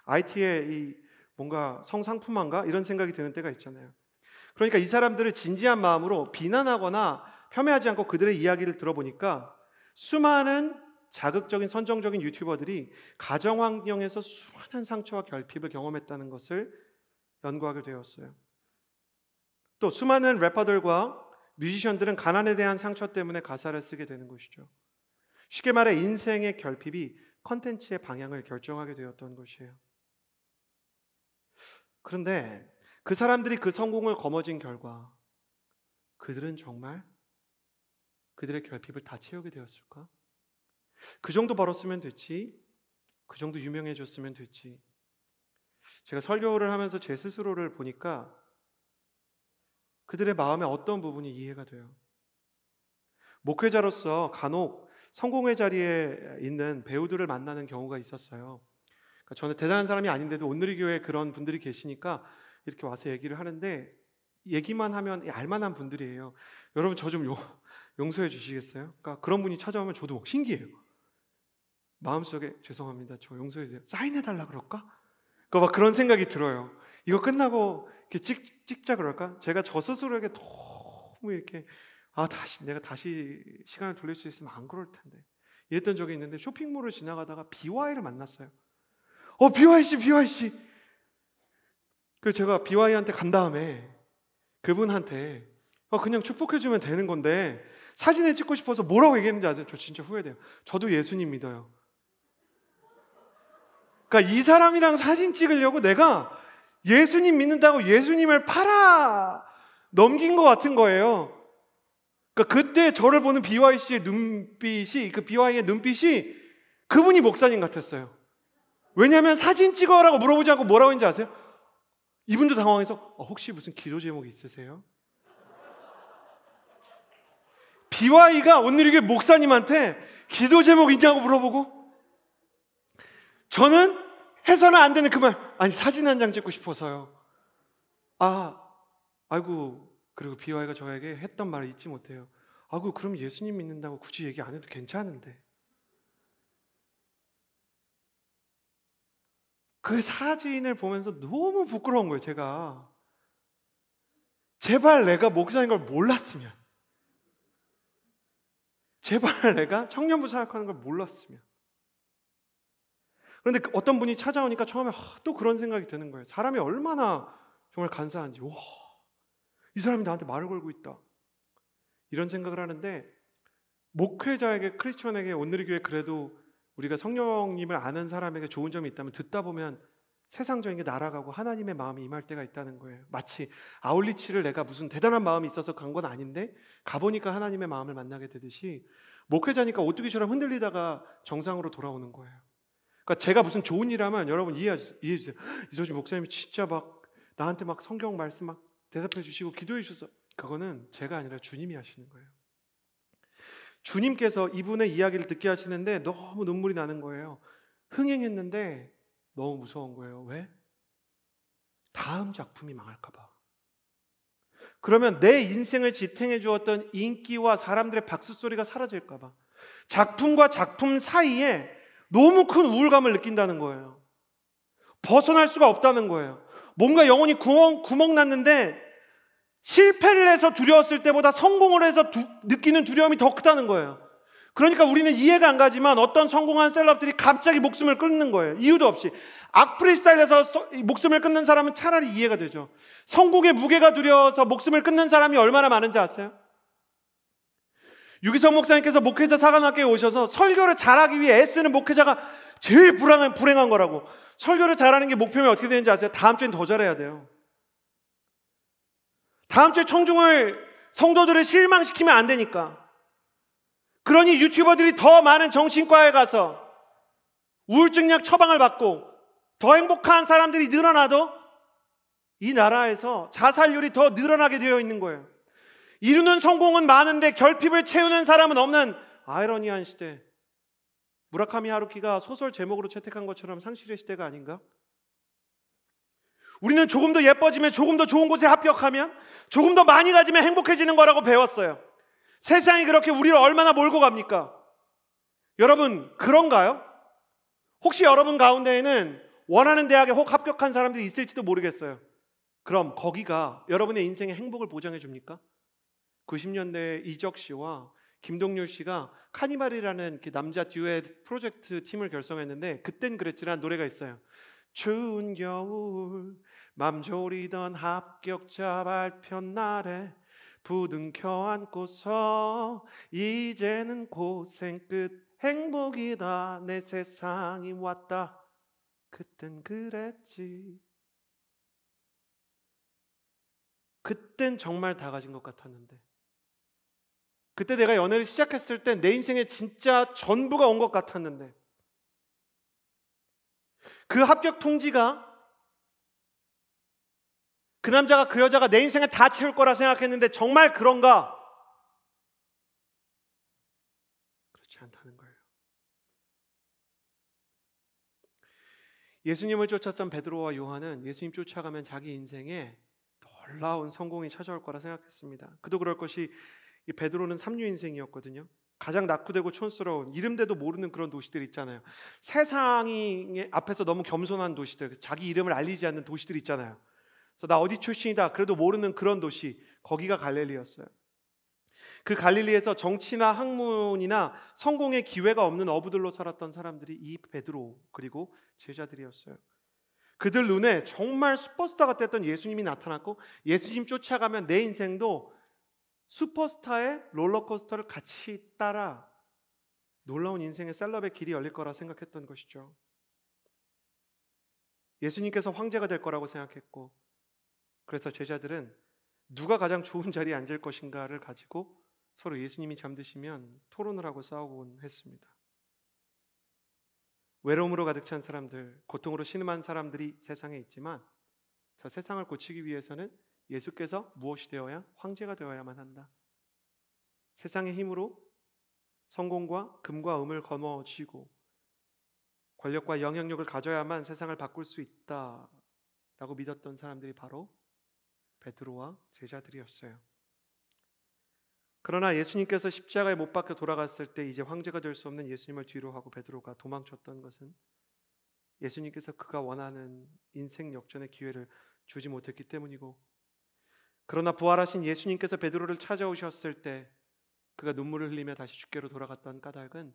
Speaker 2: IT의 이 뭔가 성상품화인가? 이런 생각이 드는 때가 있잖아요. 그러니까 이 사람들을 진지한 마음으로 비난하거나 폄훼하지 않고 그들의 이야기를 들어보니까 수많은 자극적인 선정적인 유튜버들이 가정 환경에서 수많은 상처와 결핍을 경험했다는 것을 연구하게 되었어요. 또 수많은 래퍼들과 뮤지션들은 가난에 대한 상처 때문에 가사를 쓰게 되는 것이죠. 쉽게 말해 인생의 결핍이 컨텐츠의 방향을 결정하게 되었던 것이에요. 그런데 그 사람들이 그 성공을 거머쥔 결과 그들은 정말 그들의 결핍을 다 채우게 되었을까? 그 정도 벌었으면 됐지, 그 정도 유명해졌으면 됐지. 제가 설교를 하면서 제 스스로를 보니까 그들의 마음의 어떤 부분이 이해가 돼요. 목회자로서 간혹 성공의 자리에 있는 배우들을 만나는 경우가 있었어요. 그러니까 저는 대단한 사람이 아닌데도 온누리 교회에 그런 분들이 계시니까 이렇게 와서 얘기를 하는데 얘기만 하면 알만한 분들이에요. 여러분 저 좀 용서해 주시겠어요? 그러니까 그런 분이 찾아오면 저도 막 신기해요. 마음속에 죄송합니다. 저 용서해 주세요. 사인해달라 그럴까? 막 그런 생각이 들어요. 이거 끝나고 이렇게 찍자 그럴까? 제가 저 스스로에게 너무 이렇게 내가 다시 시간을 돌릴 수 있으면 안 그럴 텐데 이랬던 적이 있는데 쇼핑몰을 지나가다가 BY를 만났어요. BY 씨. 그래서 제가 BY한테 간 다음에 그분한테 그냥 축복해주면 되는 건데 사진을 찍고 싶어서 뭐라고 얘기했는지 아세요? 저 진짜 후회돼요. 저도 예수님 믿어요. 그러니까 이 사람이랑 사진 찍으려고 내가 예수님 믿는다고 예수님을 팔아 넘긴 것 같은 거예요. 그러니까 그때 저를 보는 BY 씨의 눈빛이, 그 BY의 눈빛이 그분이 목사님 같았어요. 왜냐하면 사진 찍어라고 물어보지 않고 뭐라고 했는지 아세요? 이분도 당황해서 혹시 무슨 기도 제목이 있으세요? BY가 오늘 이게 목사님한테 기도 제목 있냐고 물어보고, 저는 해서는 안 되는 그 말, 아니 사진 한 장 찍고 싶어서요. 아이고, 그리고 BY가 저에게 했던 말을 잊지 못해요. 아이고, 그럼 예수님 믿는다고 굳이 얘기 안 해도 괜찮은데. 그 사진을 보면서 너무 부끄러운 거예요. 제가 제발 내가 목사인 걸 몰랐으면, 제발 내가 청년부 사역하는 걸 몰랐으면. 그런데 어떤 분이 찾아오니까 처음에 또 그런 생각이 드는 거예요. 사람이 얼마나 정말 간사한지, 와, 이 사람이 나한테 말을 걸고 있다, 이런 생각을 하는데, 목회자에게, 크리스천에게 오늘의 교회 그래도 우리가 성령님을 아는 사람에게 좋은 점이 있다면, 듣다 보면 세상적인 게 날아가고 하나님의 마음이 임할 때가 있다는 거예요. 마치 아울리치를 내가 무슨 대단한 마음이 있어서 간 건 아닌데 가보니까 하나님의 마음을 만나게 되듯이, 목회자니까 오뚜기처럼 흔들리다가 정상으로 돌아오는 거예요. 그러니까 제가 무슨 좋은 일 하면 여러분 이해해 주세요. 이소진 목사님이 진짜 막 나한테 막 성경 말씀 막 대답해 주시고 기도해 주셔서, 그거는 제가 아니라 주님이 하시는 거예요. 주님께서 이분의 이야기를 듣게 하시는데 너무 눈물이 나는 거예요. 흥행했는데 너무 무서운 거예요. 왜? 다음 작품이 망할까 봐. 그러면 내 인생을 지탱해 주었던 인기와 사람들의 박수 소리가 사라질까 봐. 작품과 작품 사이에 너무 큰 우울감을 느낀다는 거예요. 벗어날 수가 없다는 거예요. 뭔가 영혼이 구멍 났는데 실패를 해서 두려웠을 때보다 성공을 해서 느끼는 두려움이 더 크다는 거예요. 그러니까 우리는 이해가 안 가지만 어떤 성공한 셀럽들이 갑자기 목숨을 끊는 거예요. 이유도 없이. 악플이 스타일에서 목숨을 끊는 사람은 차라리 이해가 되죠. 성공의 무게가 두려워서 목숨을 끊는 사람이 얼마나 많은지 아세요? 유기성 목사님께서 목회자 사관학교에 오셔서 설교를 잘하기 위해 애쓰는 목회자가 제일 불행한 거라고. 설교를 잘하는 게 목표면 어떻게 되는지 아세요? 다음 주엔 더 잘해야 돼요. 다음 주에 청중을, 성도들을 실망시키면 안 되니까. 그러니 유튜버들이 더 많은 정신과에 가서 우울증약 처방을 받고 더 행복한 사람들이 늘어나도 이 나라에서 자살률이 더 늘어나게 되어 있는 거예요. 이루는 성공은 많은데 결핍을 채우는 사람은 없는 아이러니한 시대. 무라카미 하루키가 소설 제목으로 채택한 것처럼 상실의 시대가 아닌가? 우리는 조금 더 예뻐지면, 조금 더 좋은 곳에 합격하면, 조금 더 많이 가지면 행복해지는 거라고 배웠어요. 세상이 그렇게 우리를 얼마나 몰고 갑니까? 여러분, 그런가요? 혹시 여러분 가운데에는 원하는 대학에 혹 합격한 사람들이 있을지도 모르겠어요. 그럼 거기가 여러분의 인생의 행복을 보장해 줍니까? 90년대 이적 씨와 김동률 씨가 카니발이라는 남자 듀엣 프로젝트 팀을 결성했는데, 그땐 그랬지라는 노래가 있어요. 추운 겨울 맘 졸이던 합격자 발표 날에 부둥켜 안고서 이제는 고생 끝 행복이다 내 세상이 왔다. 그땐 그랬지. 그땐 정말 다 가진 것 같았는데, 그때 내가 연애를 시작했을 때 내 인생에 진짜 전부가 온 것 같았는데, 그 합격 통지가 그 남자가 그 여자가 내 인생을 다 채울 거라 생각했는데 정말 그런가? 그렇지 않다는 거예요. 예수님을 쫓았던 베드로와 요한은 예수님 쫓아가면 자기 인생에 놀라운 성공이 찾아올 거라 생각했습니다. 그도 그럴 것이, 이 베드로는 삼류 인생이었거든요. 가장 낙후되고 촌스러운, 이름대도 모르는 그런 도시들 있잖아요. 세상이 앞에서 너무 겸손한 도시들, 자기 이름을 알리지 않는 도시들 있잖아요. 그래서 나 어디 출신이다 그래도 모르는 그런 도시, 거기가 갈릴리였어요. 그 갈릴리에서 정치나 학문이나 성공의 기회가 없는 어부들로 살았던 사람들이 이 베드로 그리고 제자들이었어요. 그들 눈에 정말 슈퍼스타 같았던 예수님이 나타났고, 예수님 쫓아가면 내 인생도 슈퍼스타의 롤러코스터를 같이 따라 놀라운 인생의 셀럽의 길이 열릴 거라 생각했던 것이죠. 예수님께서 황제가 될 거라고 생각했고, 그래서 제자들은 누가 가장 좋은 자리에 앉을 것인가를 가지고 서로 예수님이 잠드시면 토론을 하고 싸우곤 했습니다. 외로움으로 가득 찬 사람들, 고통으로 신음한 사람들이 세상에 있지만 저 세상을 고치기 위해서는 예수께서 무엇이 되어야? 황제가 되어야만 한다. 세상의 힘으로 성공과 금과 음을 거머쥐고 권력과 영향력을 가져야만 세상을 바꿀 수 있다라고 믿었던 사람들이 바로 베드로와 제자들이었어요. 그러나 예수님께서 십자가에 못 박혀 돌아갔을 때 이제 황제가 될 수 없는 예수님을 뒤로 하고 베드로가 도망쳤던 것은 예수님께서 그가 원하는 인생 역전의 기회를 주지 못했기 때문이고, 그러나 부활하신 예수님께서 베드로를 찾아오셨을 때 그가 눈물을 흘리며 다시 주께로 돌아갔던 까닭은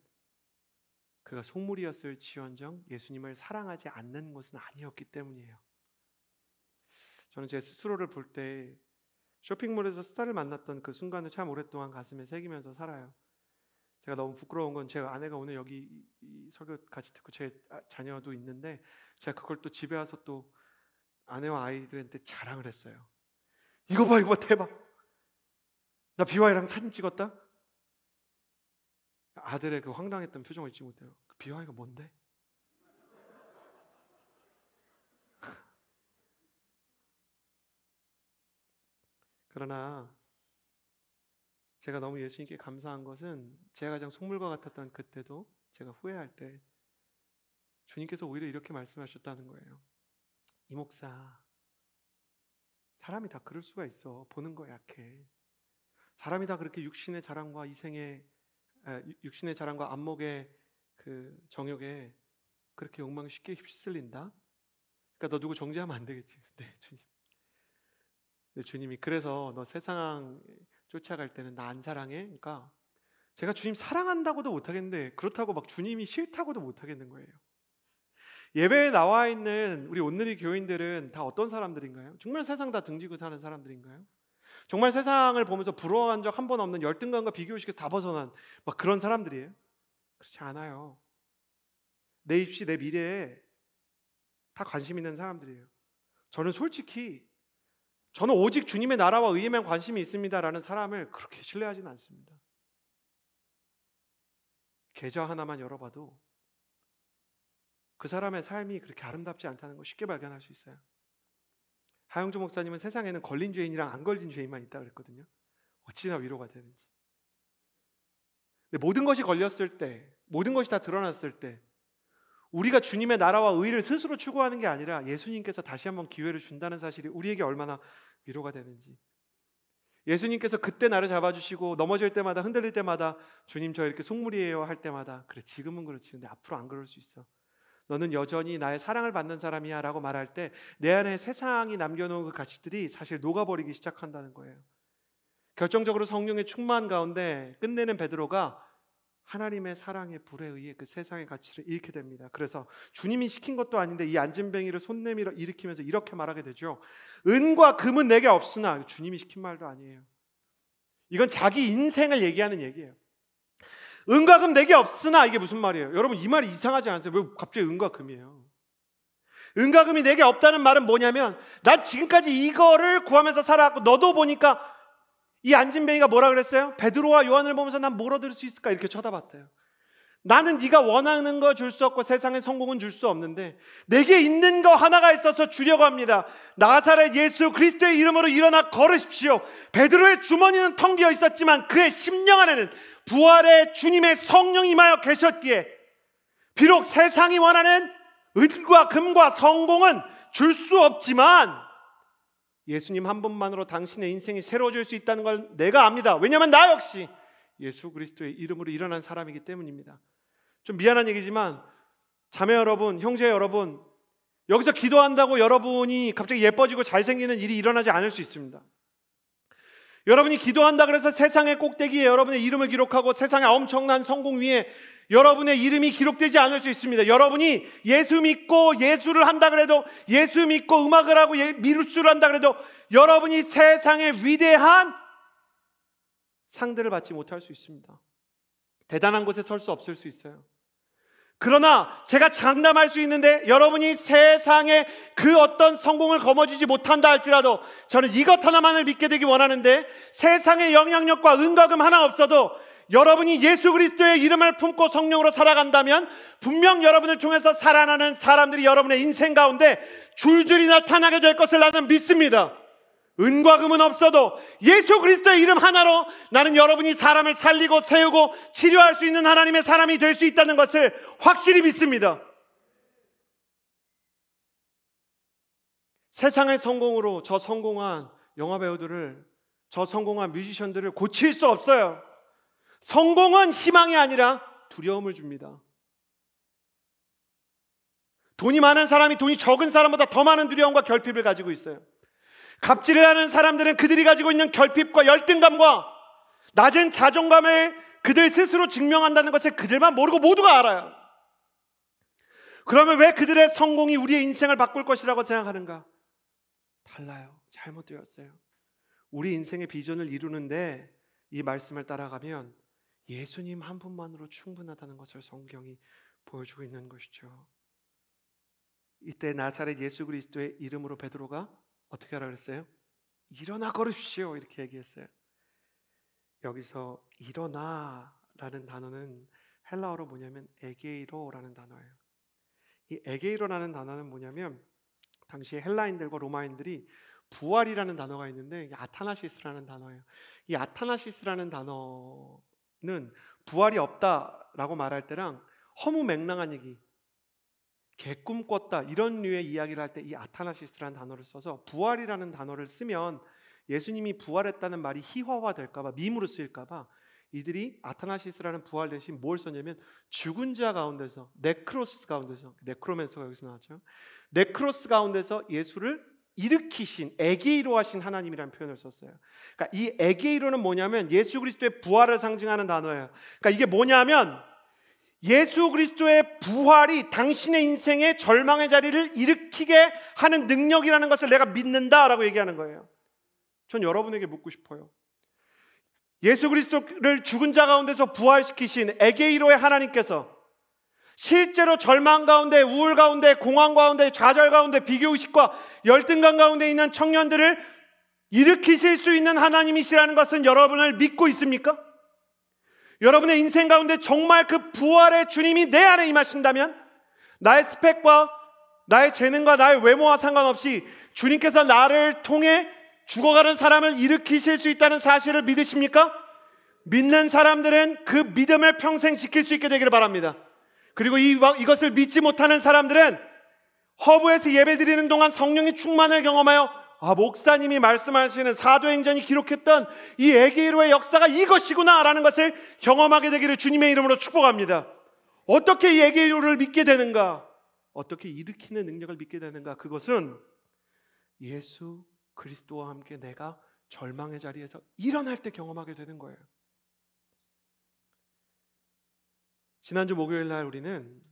Speaker 2: 그가 속물이었을지언정 예수님을 사랑하지 않는 것은 아니었기 때문이에요. 저는 제 스스로를 볼 때 쇼핑몰에서 스타를 만났던 그 순간을 참 오랫동안 가슴에 새기면서 살아요. 제가 너무 부끄러운 건 제 아내가 오늘 여기 이 설교 같이 듣고 제 자녀도 있는데 제가 그걸 또 집에 와서 또 아내와 아이들한테 자랑을 했어요. 이거 봐, 이거 봐, 대박. 나 BY랑 사진 찍었다. 아들의 그 황당했던 표정을 잊지 못해요. 그 BY가 뭔데? 그러나 제가 너무 예수님께 감사한 것은 제가 가장 속물과 같았던 그때도 제가 후회할 때 주님께서 오히려 이렇게 말씀하셨다는 거예요. 이 목사, 사람이 다 그럴 수가 있어. 보는 거 약해. 사람이 다 그렇게 육신의 자랑과 육신의 자랑과 안목의 그 정욕에 그렇게 욕망이 쉽게 휩쓸린다. 그러니까 너 누구 정죄하면 안 되겠지. 네, 주님. 네, 주님이 그래서 너 세상 쫓아갈 때는 나 안 사랑해? 그러니까 제가 주님 사랑한다고도 못하겠는데 그렇다고 막 주님이 싫다고도 못하겠는 거예요. 예배에 나와 있는 우리 온누리 교인들은 다 어떤 사람들인가요? 정말 세상 다 등지고 사는 사람들인가요? 정말 세상을 보면서 부러워한 적 한 번 없는 열등감과 비교의식에서 다 벗어난 막 그런 사람들이에요? 그렇지 않아요. 내 입시, 내 미래에 다 관심 있는 사람들이에요. 저는 오직 주님의 나라와 의에만 관심이 있습니다라는 사람을 그렇게 신뢰하지는 않습니다. 계좌 하나만 열어봐도 그 사람의 삶이 그렇게 아름답지 않다는 걸 쉽게 발견할 수 있어요. 하영조 목사님은 세상에는 걸린 죄인이랑 안 걸린 죄인만 있다고 그랬거든요. 어찌나 위로가 되는지. 근데 모든 것이 걸렸을 때, 모든 것이 다 드러났을 때 우리가 주님의 나라와 의를 스스로 추구하는 게 아니라 예수님께서 다시 한번 기회를 준다는 사실이 우리에게 얼마나 위로가 되는지. 예수님께서 그때 나를 잡아주시고 넘어질 때마다 흔들릴 때마다 주님 저 이렇게 속물이에요 할 때마다 그래 지금은 그렇지 근데 앞으로 안 그럴 수 있어. 너는 여전히 나의 사랑을 받는 사람이야 라고 말할 때 내 안에 세상이 남겨놓은 그 가치들이 사실 녹아버리기 시작한다는 거예요. 결정적으로 성령의 충만 가운데 끝내는 베드로가 하나님의 사랑의 불에 의해 그 세상의 가치를 잃게 됩니다. 그래서 주님이 시킨 것도 아닌데 이 앉은뱅이를 손 내밀어 일으키면서 이렇게 말하게 되죠. 은과 금은 내게 없으나, 주님이 시킨 말도 아니에요. 이건 자기 인생을 얘기하는 얘기예요. 은과 금 내게 없으나, 이게 무슨 말이에요? 여러분 이 말이 이상하지 않으세요? 왜 갑자기 은과 금이에요? 은과 금이 내게 없다는 말은 뭐냐면 난 지금까지 이거를 구하면서 살아왔고 너도 보니까 이 앉은뱅이가 뭐라 그랬어요? 베드로와 요한을 보면서 난 뭘 얻을 수 있을까? 이렇게 쳐다봤대요. 나는 네가 원하는 거 줄 수 없고 세상의 성공은 줄 수 없는데 내게 있는 거 하나가 있어서 주려고 합니다. 나사렛 예수 그리스도의 이름으로 일어나 걸으십시오. 베드로의 주머니는 텅 비어 있었지만 그의 심령 안에는 부활의 주님의 성령이 임하여 계셨기에 비록 세상이 원하는 은과 금과 성공은 줄 수 없지만 예수님 한 분만으로 당신의 인생이 새로워질 수 있다는 걸 내가 압니다. 왜냐하면 나 역시 예수 그리스도의 이름으로 일어난 사람이기 때문입니다. 좀 미안한 얘기지만 자매 여러분, 형제 여러분, 여기서 기도한다고 여러분이 갑자기 예뻐지고 잘생기는 일이 일어나지 않을 수 있습니다. 여러분이 기도한다 그래서 세상의 꼭대기에 여러분의 이름을 기록하고 세상의 엄청난 성공 위에 여러분의 이름이 기록되지 않을 수 있습니다. 여러분이 예수 믿고 예수를 한다 그래도, 예수 믿고 음악을 하고 미술을 한다 그래도 여러분이 세상의 위대한 상들을 받지 못할 수 있습니다. 대단한 곳에 설 수 없을 수 있어요. 그러나 제가 장담할 수 있는데, 여러분이 세상에 그 어떤 성공을 거머쥐지 못한다 할지라도 저는 이것 하나만을 믿게 되기 원하는데, 세상의 영향력과 은과금 하나 없어도 여러분이 예수 그리스도의 이름을 품고 성령으로 살아간다면 분명 여러분을 통해서 살아나는 사람들이 여러분의 인생 가운데 줄줄이 나타나게 될 것을 나는 믿습니다. 은과 금은 없어도 예수 그리스도의 이름 하나로 나는 여러분이 사람을 살리고 세우고 치료할 수 있는 하나님의 사람이 될 수 있다는 것을 확실히 믿습니다. 세상의 성공으로 저 성공한 영화배우들을, 저 성공한 뮤지션들을 고칠 수 없어요. 성공은 희망이 아니라 두려움을 줍니다. 돈이 많은 사람이 돈이 적은 사람보다 더 많은 두려움과 결핍을 가지고 있어요. 갑질을 하는 사람들은 그들이 가지고 있는 결핍과 열등감과 낮은 자존감을 그들 스스로 증명한다는 것을 그들만 모르고 모두가 알아요. 그러면 왜 그들의 성공이 우리의 인생을 바꿀 것이라고 생각하는가? 달라요. 잘못되었어요. 우리 인생의 비전을 이루는데 이 말씀을 따라가면 예수님 한 분만으로 충분하다는 것을 성경이 보여주고 있는 것이죠. 이때 나사렛 예수 그리스도의 이름으로 베드로가 어떻게 하라 그랬어요? 일어나 걸으십시오, 이렇게 얘기했어요. 여기서 일어나라는 단어는 헬라어로 뭐냐면 에게이로라는 단어예요. 이 에게이로라는 단어는 뭐냐면 당시 헬라인들과 로마인들이 부활이라는 단어가 있는데 아타나시스라는 단어예요. 이 아타나시스라는 단어는 부활이 없다라고 말할 때랑 허무맹랑한 얘기, 개꿈 꿨다 이런 류의 이야기를 할 때 이 아타나시스라는 단어를 써서, 부활이라는 단어를 쓰면 예수님이 부활했다는 말이 희화화될까봐, 밈으로 쓰일까봐 이들이 아타나시스라는 부활 대신 뭘 썼냐면 죽은 자 가운데서, 네크로스 가운데서, 네크로맨서가 여기서 나왔죠. 네크로스 가운데서 예수를 일으키신, 에게이로 하신 하나님이라는 표현을 썼어요. 그러니까 이 에게이로는 뭐냐면 예수 그리스도의 부활을 상징하는 단어예요. 그러니까 이게 뭐냐면 예수 그리스도의 부활이 당신의 인생의 절망의 자리를 일으키게 하는 능력이라는 것을 내가 믿는다라고 얘기하는 거예요. 전 여러분에게 묻고 싶어요. 예수 그리스도를 죽은 자 가운데서 부활시키신 에게이로의 하나님께서 실제로 절망 가운데, 우울 가운데, 공황 가운데, 좌절 가운데, 비교의식과 열등감 가운데 있는 청년들을 일으키실 수 있는 하나님이시라는 것은 여러분을 믿고 있습니까? 여러분의 인생 가운데 정말 그 부활의 주님이 내 안에 임하신다면, 나의 스펙과 나의 재능과 나의 외모와 상관없이 주님께서 나를 통해 죽어가는 사람을 일으키실 수 있다는 사실을 믿으십니까? 믿는 사람들은 그 믿음을 평생 지킬 수 있게 되기를 바랍니다. 그리고 이것을 믿지 못하는 사람들은 허브에서 예배드리는 동안 성령의 충만을 경험하여 목사님이 말씀하시는 사도행전이 기록했던 이 에게이로의 역사가 이것이구나 라는 것을 경험하게 되기를 주님의 이름으로 축복합니다. 어떻게 이 에게이로를 믿게 되는가? 어떻게 일으키는 능력을 믿게 되는가? 그것은 예수 그리스도와 함께 내가 절망의 자리에서 일어날 때 경험하게 되는 거예요. 지난주 목요일 날 우리는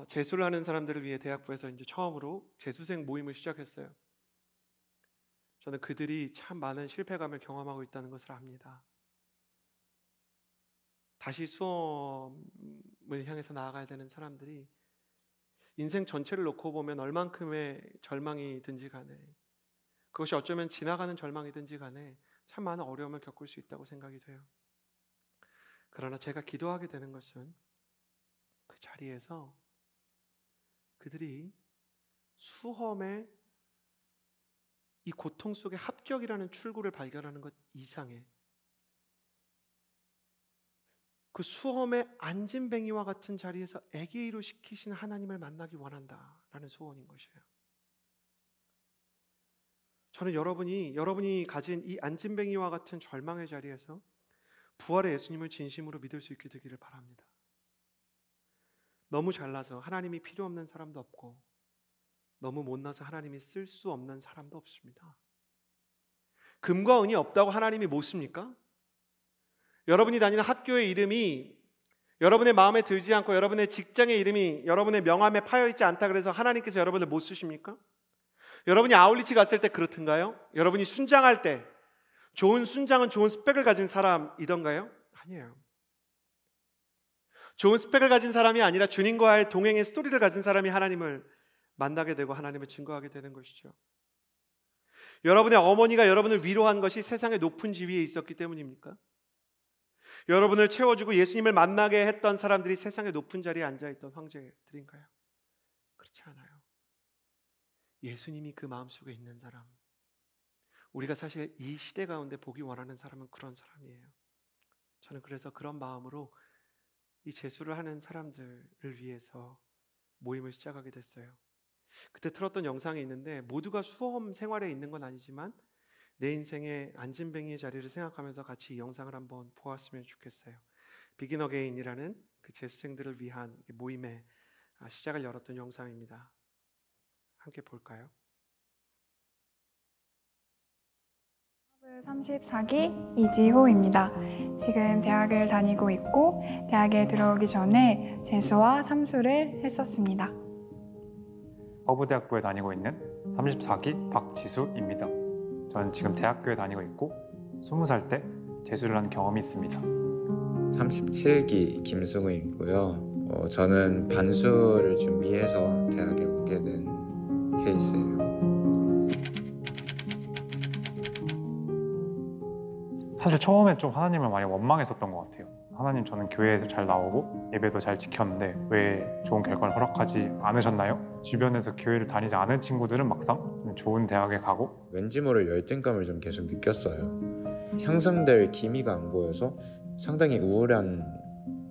Speaker 2: 재수를 하는 사람들을 위해 대학부에서 이제 처음으로 재수생 모임을 시작했어요. 저는 그들이 참 많은 실패감을 경험하고 있다는 것을 압니다. 다시 수험을 향해서 나아가야 되는 사람들이 인생 전체를 놓고 보면 얼만큼의 절망이든지 간에, 그것이 어쩌면 지나가는 절망이든지 간에 참 많은 어려움을 겪을 수 있다고 생각이 돼요. 그러나 제가 기도하게 되는 것은 그 자리에서 그들이 수험의 이 고통 속에 합격이라는 출구를 발견하는 것 이상의 그 수험의 안진뱅이와 같은 자리에서 에게이로 시키신 하나님을 만나기 원한다라는 소원인 것이에요. 저는 여러분이 가진 이 안진뱅이와 같은 절망의 자리에서 부활의 예수님을 진심으로 믿을 수 있게 되기를 바랍니다. 너무 잘나서 하나님이 필요 없는 사람도 없고, 너무 못나서 하나님이 쓸 수 없는 사람도 없습니다. 금과 은이 없다고 하나님이 못 씁니까? 여러분이 다니는 학교의 이름이 여러분의 마음에 들지 않고 여러분의 직장의 이름이 여러분의 명함에 파여있지 않다 그래서 하나님께서 여러분을 못 쓰십니까? 여러분이 아울리치 갔을 때 그렇던가요? 여러분이 순장할 때 좋은 순장은 좋은 스펙을 가진 사람이던가요? 아니에요. 좋은 스펙을 가진 사람이 아니라 주님과의 동행의 스토리를 가진 사람이 하나님을 만나게 되고 하나님을 증거하게 되는 것이죠. 여러분의 어머니가 여러분을 위로한 것이 세상의 높은 지위에 있었기 때문입니까? 여러분을 채워주고 예수님을 만나게 했던 사람들이 세상의 높은 자리에 앉아있던 황제들인가요? 그렇지 않아요. 예수님이 그 마음속에 있는 사람, 우리가 사실 이 시대 가운데 보기 원하는 사람은 그런 사람이에요. 저는 그래서 그런 마음으로 이 제수를 하는 사람들을 위해서 모임을 시작하게 됐어요. 그때 틀었던 영상이 있는데 모두가 수험 생활에 있는 건 아니지만 내 인생의 안진뱅이의 자리를 생각하면서 같이 이 영상을 한번 보았으면 좋겠어요. 비긴 어게인이라는 그 재수생들을 위한 모임의 시작을 열었던 영상입니다. 함께 볼까요?
Speaker 3: 34기 이지호입니다. 지금 대학을 다니고 있고 대학에 들어오기 전에 재수와 삼수를 했었습니다.
Speaker 4: 허브대학부에 다니고 있는 34기 박지수입니다. 저는 지금 대학교에 다니고 있고 20살 때 재수를 한 경험이 있습니다.
Speaker 5: 37기 김승우이고요. 저는 반수를 준비해서 대학에 오게 된 케이스예요.
Speaker 4: 사실 처음에 좀 하나님을 많이 원망했었던 것 같아요. 하나님, 저는 교회에서 잘 나오고 예배도 잘 지켰는데 왜 좋은 결과를 허락하지 않으셨나요? 주변에서 교회를 다니지 않은 친구들은 막상 좀 좋은 대학에 가고
Speaker 5: 왠지 모를 열등감을 좀 계속 느꼈어요. 향상될 기미가 안 보여서 상당히 우울한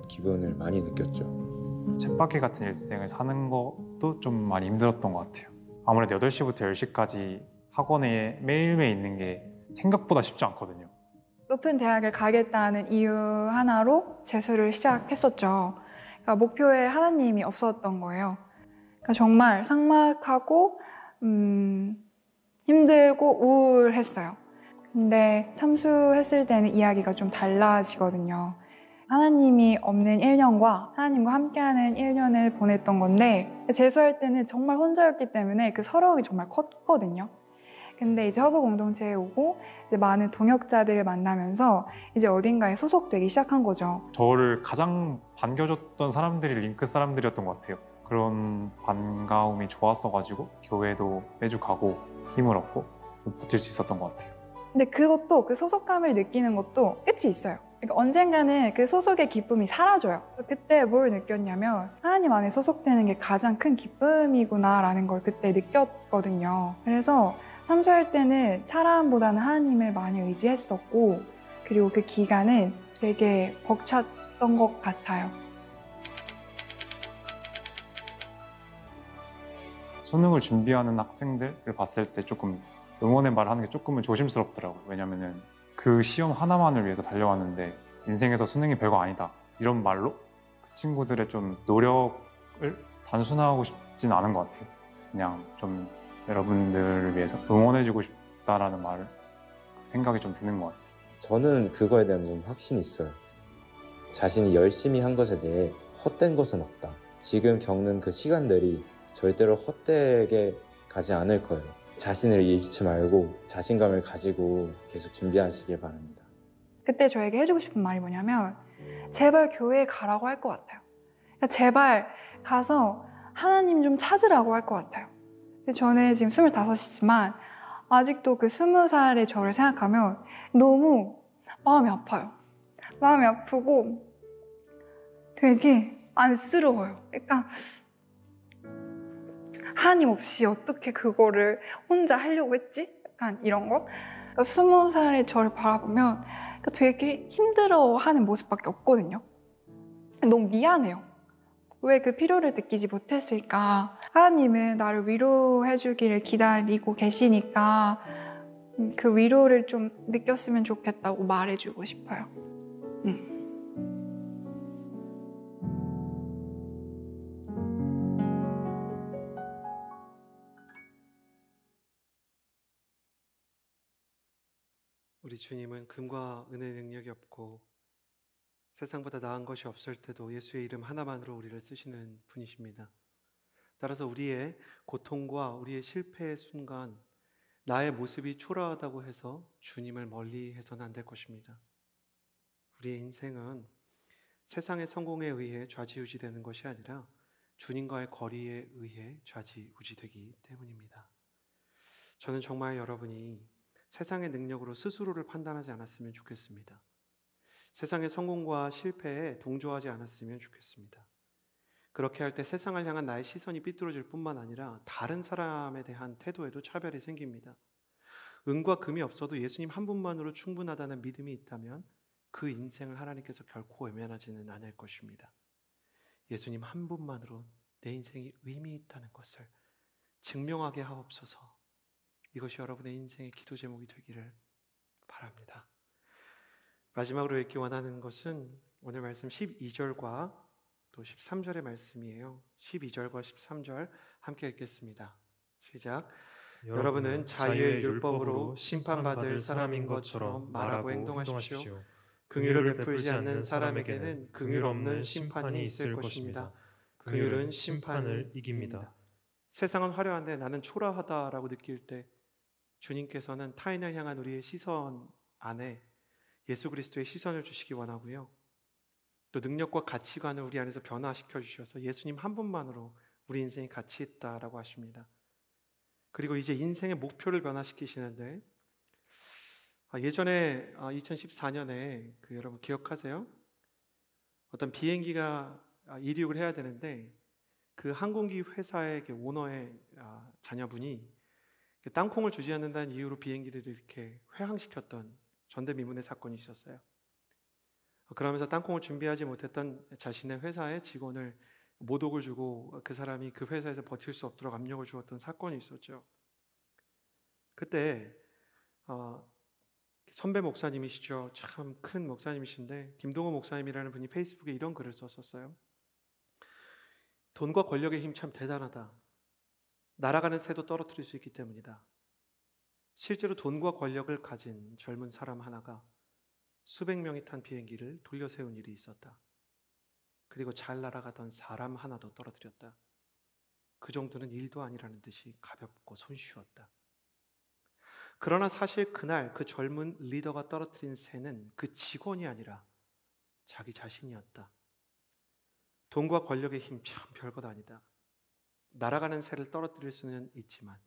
Speaker 5: 기분을 많이 느꼈죠.
Speaker 4: 쳇바퀴 같은 일생을 사는 것도 좀 많이 힘들었던 것 같아요. 아무래도 8시부터 10시까지 학원에 매일매일 있는 게 생각보다 쉽지 않거든요.
Speaker 3: 높은 대학을 가겠다는 이유 하나로 재수를 시작했었죠. 그러니까 목표에 하나님이 없었던 거예요. 그러니까 정말 삭막하고 힘들고 우울했어요. 근데 삼수했을 때는 이야기가 좀 달라지거든요. 하나님이 없는 1년과 하나님과 함께하는 1년을 보냈던 건데 재수할 때는 정말 혼자였기 때문에 그 서러움이 정말 컸거든요. 근데 이제 허브 공동체에 오고 이제 많은 동역자들을 만나면서 이제 어딘가에 소속되기 시작한 거죠.
Speaker 4: 저를 가장 반겨줬던 사람들이 링크 사람들이었던 것 같아요. 그런 반가움이 좋았어가지고 교회도 매주 가고 힘을 얻고 좀 버틸 수 있었던 것 같아요.
Speaker 3: 근데 그것도 그 소속감을 느끼는 것도 끝이 있어요. 그러니까 언젠가는 그 소속의 기쁨이 사라져요. 그때 뭘 느꼈냐면 하나님 안에 소속되는 게 가장 큰 기쁨이구나라는 걸 그때 느꼈거든요. 그래서 삼수할 때는 사람보다는 하나님을 많이 의지했었고 그리고 그 기간은 되게 벅찼던 것 같아요.
Speaker 4: 수능을 준비하는 학생들을 봤을 때 조금 응원의 말을 하는 게 조금은 조심스럽더라고요. 왜냐면은 그 시험 하나만을 위해서 달려왔는데 인생에서 수능이 별거 아니다 이런 말로 그 친구들의 좀 노력을 단순화하고 싶진 않은 것 같아요. 그냥 좀 여러분들을 위해서 응원해주고 싶다라는 말을 생각이 좀 드는 것 같아요.
Speaker 5: 저는 그거에 대한 좀 확신이 있어요. 자신이 열심히 한 것에 대해 헛된 것은 없다. 지금 겪는 그 시간들이 절대로 헛되게 가지 않을 거예요. 자신을 잃지 말고 자신감을 가지고 계속 준비하시길 바랍니다. 그때
Speaker 3: 저에게 해주고 싶은 말이 뭐냐면 제발 교회에 가라고 할 것 같아요. 그러니까 제발 가서 하나님 좀 찾으라고 할 것 같아요. 저는 지금 25이지만 아직도 그 20살의 저를 생각하면 너무 마음이 아파요. 마음이 아프고 되게 안쓰러워요. 그러니까 하나님 없이 어떻게 그거를 혼자 하려고 했지? 약간 이런 거. 그러니까 20살의 저를 바라보면 되게 힘들어하는 모습밖에 없거든요. 너무 미안해요. 왜 그 필요를 느끼지 못했을까? 하나님은 나를 위로해 주기를 기다리고 계시니까 그 위로를 좀 느꼈으면 좋겠다고 말해주고 싶어요.
Speaker 2: 우리 주님은 금과 은혜의 능력이 없고 세상보다 나은 것이 없을 때도 예수의 이름 하나만으로 우리를 쓰시는 분이십니다. 따라서 우리의 고통과 우리의 실패의 순간 나의 모습이 초라하다고 해서 주님을 멀리 해서는 안 될 것입니다. 우리의 인생은 세상의 성공에 의해 좌지우지되는 것이 아니라 주님과의 거리에 의해 좌지우지되기 때문입니다. 저는 정말 여러분이 세상의 능력으로 스스로를 판단하지 않았으면 좋겠습니다. 세상의 성공과 실패에 동조하지 않았으면 좋겠습니다. 그렇게 할 때 세상을 향한 나의 시선이 삐뚤어질 뿐만 아니라 다른 사람에 대한 태도에도 차별이 생깁니다. 은과 금이 없어도 예수님 한 분만으로 충분하다는 믿음이 있다면 그 인생을 하나님께서 결코 외면하지는 않을 것입니다. 예수님 한 분만으로 내 인생이 의미 있다는 것을 증명하게 하옵소서. 이것이 여러분의 인생의 기도 제목이 되기를 바랍니다. 마지막으로 읽기 원하는 것은 오늘 말씀 12절과 또 13절의 말씀이에요. 12절과 13절 함께 읽겠습니다. 시작. 여러분은 자유의 율법으로 심판받을 사람인 것처럼 말하고 행동하십시오. 긍휼을 베풀지 않는 사람에게는 긍휼 없는 심판이 있을 것입니다. 긍휼은 심판을 이깁니다. 세상은 화려한데 나는 초라하다라고 느낄 때 주님께서는 타인을 향한 우리의 시선 안에 예수 그리스도의 시선을 주시기 원하고요. 또 능력과 가치관을 우리 안에서 변화시켜 주셔서 예수님 한 분만으로 우리 인생이 가치 있다라고 하십니다. 그리고 이제 인생의 목표를 변화시키시는데 예전에 2014년에 여러분 기억하세요? 어떤 비행기가 이륙을 해야 되는데 그 항공기 회사의 오너의 자녀분이 땅콩을 주지 않는다는 이유로 비행기를 이렇게 회항시켰던 전대미문의 사건이 있었어요. 그러면서 땅콩을 준비하지 못했던 자신의 회사의 직원을 모독을 주고 그 사람이 그 회사에서 버틸 수 없도록 압력을 주었던 사건이 있었죠. 그때 선배 목사님이시죠. 참 큰 목사님이신데 김동호 목사님이라는 분이 페이스북에 이런 글을 썼었어요. 돈과 권력의 힘 참 대단하다. 날아가는 새도 떨어뜨릴 수 있기 때문이다. 실제로 돈과 권력을 가진 젊은 사람 하나가 수백 명이 탄 비행기를 돌려 세운 일이 있었다. 그리고 잘 날아가던 사람 하나도 떨어뜨렸다. 그 정도는 일도 아니라는 듯이 가볍고 손쉬웠다. 그러나 사실 그날 그 젊은 리더가 떨어뜨린 새는 그 직원이 아니라 자기 자신이었다. 돈과 권력의 힘 참 별것 아니다. 날아가는 새를 떨어뜨릴 수는 있지만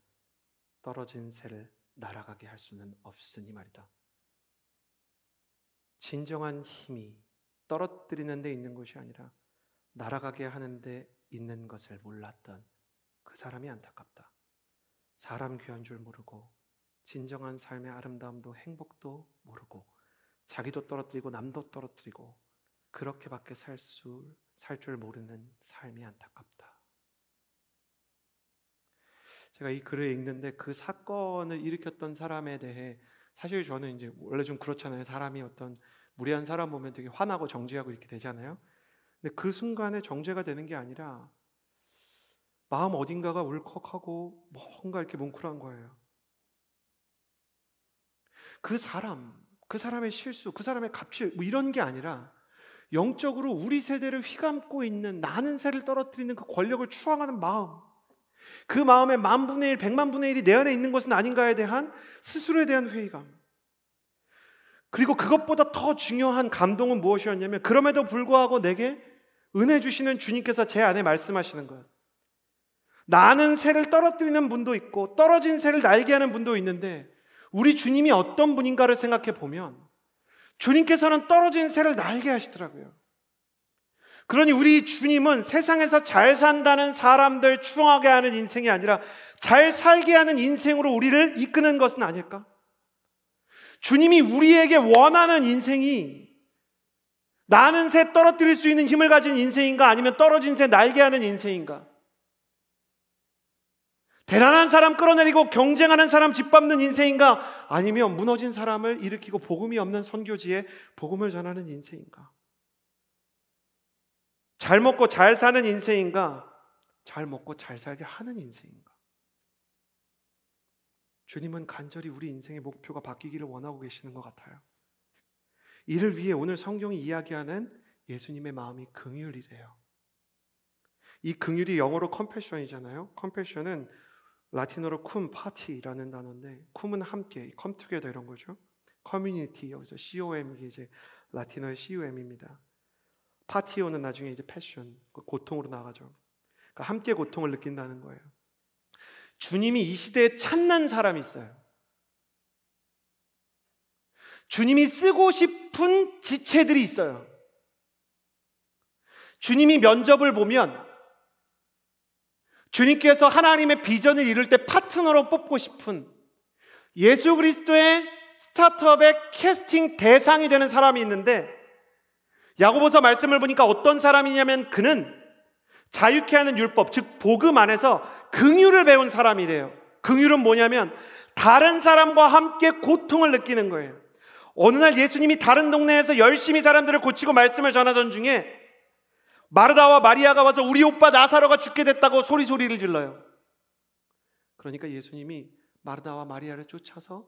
Speaker 2: 떨어진 새를 날아가게 할 수는 없으니 말이다. 진정한 힘이 떨어뜨리는 데 있는 것이 아니라 날아가게 하는 데 있는 것을 몰랐던 그 사람이 안타깝다. 사람 귀한 줄 모르고 진정한 삶의 아름다움도 행복도 모르고 자기도 떨어뜨리고 남도 떨어뜨리고 그렇게밖에 살 줄 모르는 삶이 안타깝다. 제가 이 글을 읽는데 그 사건을 일으켰던 사람에 대해 사실 저는 이제 원래 좀 그렇잖아요. 사람이 어떤 무례한 사람 보면 되게 화나고 정죄하고 이렇게 되잖아요. 근데 그 순간에 정죄가 되는 게 아니라 마음 어딘가가 울컥하고 뭔가 이렇게 뭉클한 거예요. 그 사람의 실수, 그 사람의 갑질 뭐 이런 게 아니라 영적으로 우리 세대를 휘감고 있는 나는 새를 떨어뜨리는 그 권력을 추앙하는 마음, 그 마음의 10,000분의 1, 100,000분의 1이 내 안에 있는 것은 아닌가에 대한 스스로에 대한 회의감. 그리고 그것보다 더 중요한 감동은 무엇이었냐면 그럼에도 불구하고 내게 은혜 주시는 주님께서 제 안에 말씀하시는 것. 나는 새를 떨어뜨리는 분도 있고 떨어진 새를 날게 하는 분도 있는데 우리 주님이 어떤 분인가를 생각해 보면 주님께서는 떨어진 새를 날게 하시더라고요. 그러니 우리 주님은 세상에서 잘 산다는 사람들 추앙하게 하는 인생이 아니라 잘 살게 하는 인생으로 우리를 이끄는 것은 아닐까? 주님이 우리에게 원하는 인생이 나는 새 떨어뜨릴 수 있는 힘을 가진 인생인가 아니면 떨어진 새 날게 하는 인생인가? 대단한 사람 끌어내리고 경쟁하는 사람 짓밟는 인생인가? 아니면 무너진 사람을 일으키고 복음이 없는 선교지에 복음을 전하는 인생인가? 잘 먹고 잘 사는 인생인가? 잘 먹고 잘 살게 하는 인생인가? 주님은 간절히 우리 인생의 목표가 바뀌기를 원하고 계시는 것 같아요. 이를 위해 오늘 성경이 이야기하는 예수님의 마음이 긍휼이래요. 이 긍휼이 영어로 컴패션이잖아요. 컴패션은 라틴어로 쿰 파티라는 단어인데, 쿰은 함께, come together 이런 거죠. 커뮤니티, 여기서 COM, 이게 이제 라틴어의 COM입니다. 파티오는 나중에 이제 패션, 고통으로 나가죠. 그러니까 함께 고통을 느낀다는 거예요. 주님이 이 시대에 찾는 사람이 있어요. 주님이 쓰고 싶은 지체들이 있어요. 주님이 면접을 보면 주님께서 하나님의 비전을 이룰 때 파트너로 뽑고 싶은 예수 그리스도의 스타트업의 캐스팅 대상이 되는 사람이 있는데, 야고보서 말씀을 보니까 어떤 사람이냐면 그는 자유케 하는 율법, 즉 복음 안에서 긍휼을 배운 사람이래요. 긍휼은 뭐냐면 다른 사람과 함께 고통을 느끼는 거예요. 어느 날 예수님이 다른 동네에서 열심히 사람들을 고치고 말씀을 전하던 중에 마르다와 마리아가 와서 우리 오빠 나사로가 죽게 됐다고 소리를 질러요. 그러니까 예수님이 마르다와 마리아를 쫓아서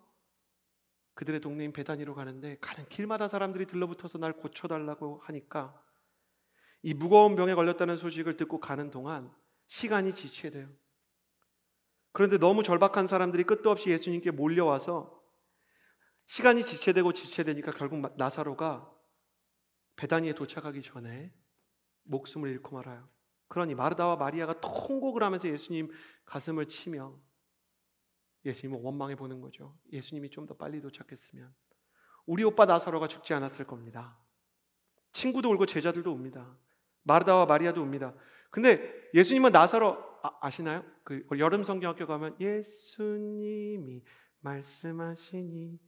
Speaker 2: 그들의 동네인 베다니로 가는데, 가는 길마다 사람들이 들러붙어서 날 고쳐달라고 하니까 이 무거운 병에 걸렸다는 소식을 듣고 가는 동안 시간이 지체돼요. 그런데 너무 절박한 사람들이 끝도 없이 예수님께 몰려와서 시간이 지체되니까 결국 나사로가 베다니에 도착하기 전에 목숨을 잃고 말아요. 그러니 마르다와 마리아가 통곡을 하면서 예수님 가슴을 치며 예수님을 원망해 보는 거죠. 예수님이 좀 더 빨리 도착했으면 우리 오빠 나사로가 죽지 않았을 겁니다. 친구도 울고 제자들도 웁니다. 마르다와 마리아도 웁니다. 근데 예수님은 나사로 아시나요? 그 여름 성경학교 가면 예수님이 말씀하시니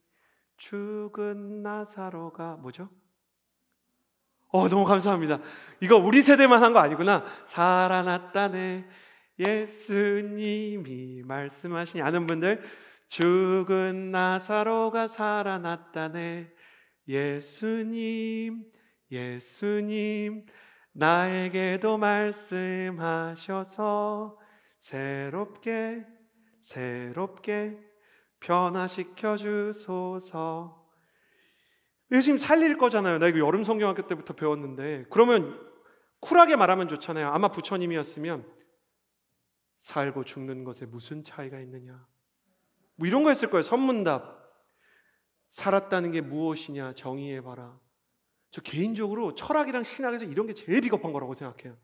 Speaker 2: 죽은 나사로가 뭐죠? 너무 감사합니다. 이거 우리 세대만 한 거 아니구나. 살아났다네 예수님이 말씀하시니. 아는 분들? 죽은 나사로가 살아났다네 예수님 나에게도 말씀하셔서 새롭게 변화시켜 주소서. 예수님 살릴 거잖아요. 나 이거 여름 성경학교 때부터 배웠는데, 그러면 쿨하게 말하면 좋잖아요. 아마 부처님이었으면 살고 죽는 것에 무슨 차이가 있느냐, 뭐 이런 거 했을 거예요. 선문답. 살았다는 게 무엇이냐 정의해봐라. 저 개인적으로 철학이랑 신학에서 이런 게 제일 비겁한 거라고 생각해요.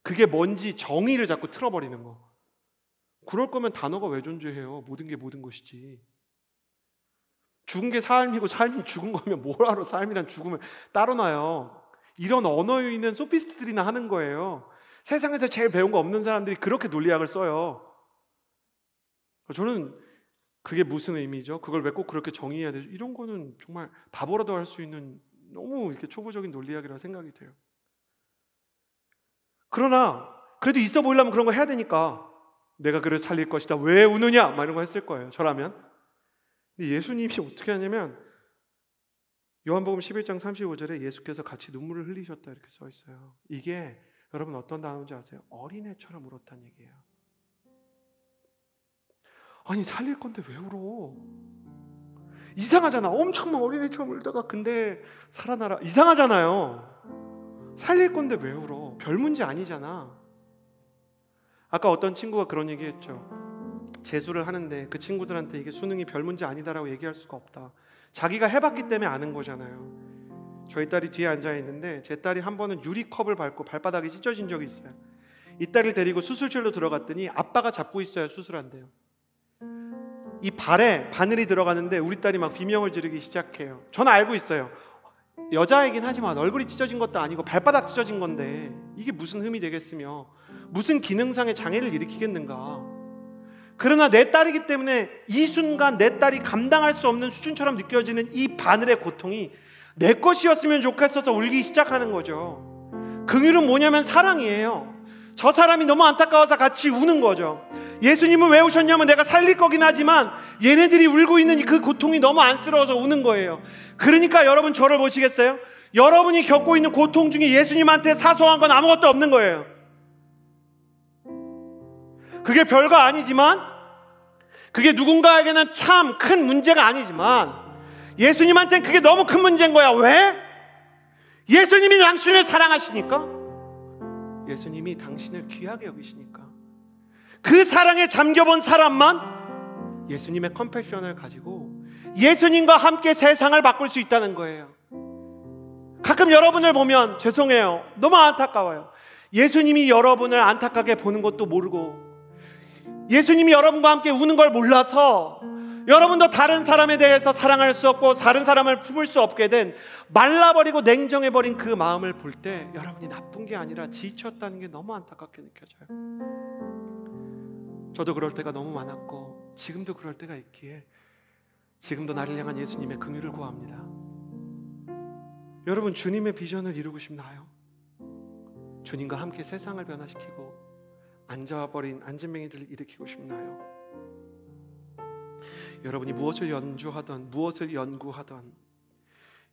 Speaker 2: 그게 뭔지 정의를 자꾸 틀어버리는 거. 그럴 거면 단어가 왜 존재해요? 모든 게 모든 것이지. 죽은 게 삶이고 삶이 죽은 거면 뭐하러 삶이랑 죽음을 따로 놔요. 이런 언어에 있는 소피스트들이나 하는 거예요. 세상에서 제일 배운 거 없는 사람들이 그렇게 논리학을 써요. 저는 그게 무슨 의미죠? 그걸 왜 꼭 그렇게 정의해야 되죠? 이런 거는 정말 바보라도 할 수 있는 너무 이렇게 초보적인 논리학이라고 생각이 돼요. 그러나 그래도 있어 보이려면 그런 거 해야 되니까 내가 그를 살릴 것이다 왜 우느냐 막 이런 거 했을 거예요. 저라면. 근데 예수님이 어떻게 하냐면 요한복음 11장 35절에 예수께서 같이 눈물을 흘리셨다 이렇게 써 있어요. 이게 여러분 어떤 단어인지 아세요? 어린애처럼 울었다는 얘기예요. 아니 살릴 건데 왜 울어? 이상하잖아. 엄청 막 어린애처럼 울다가 근데 살아나라. 이상하잖아요. 살릴 건데 왜 울어? 별 문제 아니잖아. 아까 어떤 친구가 그런 얘기했죠. 재수를 하는데 그 친구들한테 이게 수능이 별 문제 아니다라고 얘기할 수가 없다. 자기가 해봤기 때문에 아는 거잖아요. 저희 딸이 뒤에 앉아 있는데 제 딸이 한 번은 유리컵을 밟고 발바닥이 찢어진 적이 있어요. 이 딸을 데리고 수술실로 들어갔더니 아빠가 잡고 있어야 수술한대요. 이 발에 바늘이 들어가는데 우리 딸이 막 비명을 지르기 시작해요. 저는 알고 있어요. 여자이긴 하지만 얼굴이 찢어진 것도 아니고 발바닥 찢어진 건데 이게 무슨 흠이 되겠으며 무슨 기능상의 장애를 일으키겠는가. 그러나 내 딸이기 때문에 이 순간 내 딸이 감당할 수 없는 수준처럼 느껴지는 이 바늘의 고통이 내 것이었으면 좋겠어서 울기 시작하는 거죠. 긍휼은 뭐냐면 사랑이에요. 저 사람이 너무 안타까워서 같이 우는 거죠. 예수님은 왜 오셨냐면 내가 살릴 거긴 하지만 얘네들이 울고 있는 그 고통이 너무 안쓰러워서 우는 거예요. 그러니까 여러분 저를 보시겠어요? 여러분이 겪고 있는 고통 중에 예수님한테 사소한 건 아무것도 없는 거예요. 그게 별거 아니지만 그게 누군가에게는 참 큰 문제가 아니지만 예수님한테는 그게 너무 큰 문제인 거야. 왜? 예수님이 당신을 사랑하시니까, 예수님이 당신을 귀하게 여기시니까. 그 사랑에 잠겨본 사람만 예수님의 컴패션을 가지고 예수님과 함께 세상을 바꿀 수 있다는 거예요. 가끔 여러분을 보면 죄송해요, 너무 안타까워요. 예수님이 여러분을 안타깝게 보는 것도 모르고, 예수님이 여러분과 함께 우는 걸 몰라서 여러분도 다른 사람에 대해서 사랑할 수 없고 다른 사람을 품을 수 없게 된, 말라버리고 냉정해버린 그 마음을 볼 때 여러분이 나쁜 게 아니라 지쳤다는 게 너무 안타깝게 느껴져요. 저도 그럴 때가 너무 많았고 지금도 그럴 때가 있기에 지금도 나를 향한 예수님의 긍휼을 구합니다. 여러분, 주님의 비전을 이루고 싶나요? 주님과 함께 세상을 변화시키고 앉아버린 안진뱅이들을 일으키고 싶나요? 여러분이 무엇을 연주하던, 무엇을 연구하던,